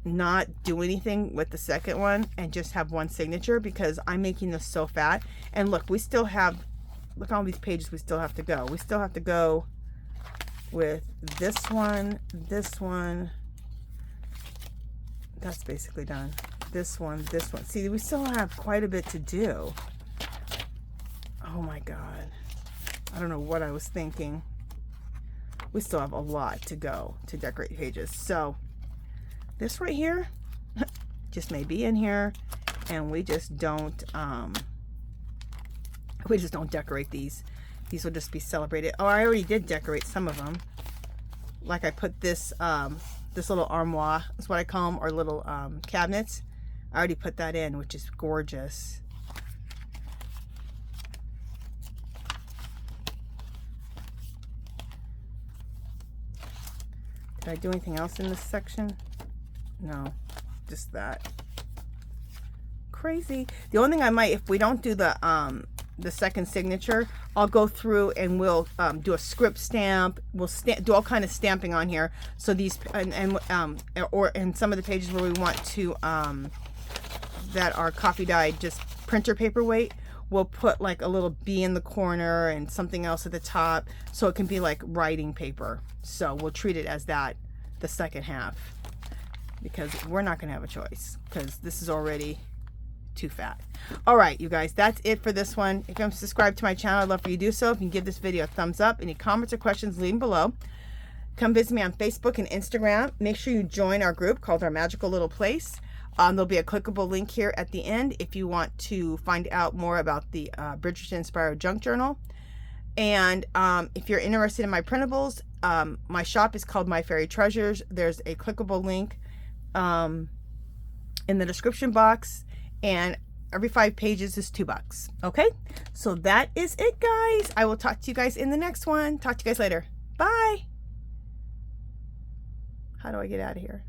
Speaker 1: not do anything with the second one and just have one signature because I'm making this so fat. And look, we still have, look at all these pages we still have to go. We still have to go with this one, that's basically done. This one. See, we still have quite a bit to do. Oh my God. I don't know what I was thinking. We still have a lot to go to decorate pages. So this right here just may be in here, and we just don't decorate these. These will just be celebrated. Oh, I already did decorate some of them. Like I put this this little armoire is what I call them, or little cabinets. I already put that in, which is gorgeous. Did I do anything else in this section? No, just that. Crazy. The only thing I might, if we don't do the second signature, I'll go through and we'll do a script stamp. We'll do all kind of stamping on here. So these or in some of the pages where we want to that are coffee dyed, just printer paperweight, we'll put like a little bee in the corner and something else at the top, so it can be like writing paper. So we'll treat it as that the second half, because we're not going to have a choice, because this is already too fat. All right, you guys, that's it for this one. If you haven't subscribed to my channel, I'd love for you to do so. If you can give this video a thumbs up. Any comments or questions, leave them below. Come visit me on Facebook and Instagram. Make sure you join our group called Our Magical Little Place. There'll be a clickable link here at the end if you want to find out more about the Bridgerton Inspired Junk Journal. And if you're interested in my printables, my shop is called My Fairy Treasures. There's a clickable link in the description box, and every 5 pages is $2. Okay, so that is it, guys. I will talk to you guys in the next one. Talk to you guys later. Bye. How do I get out of here?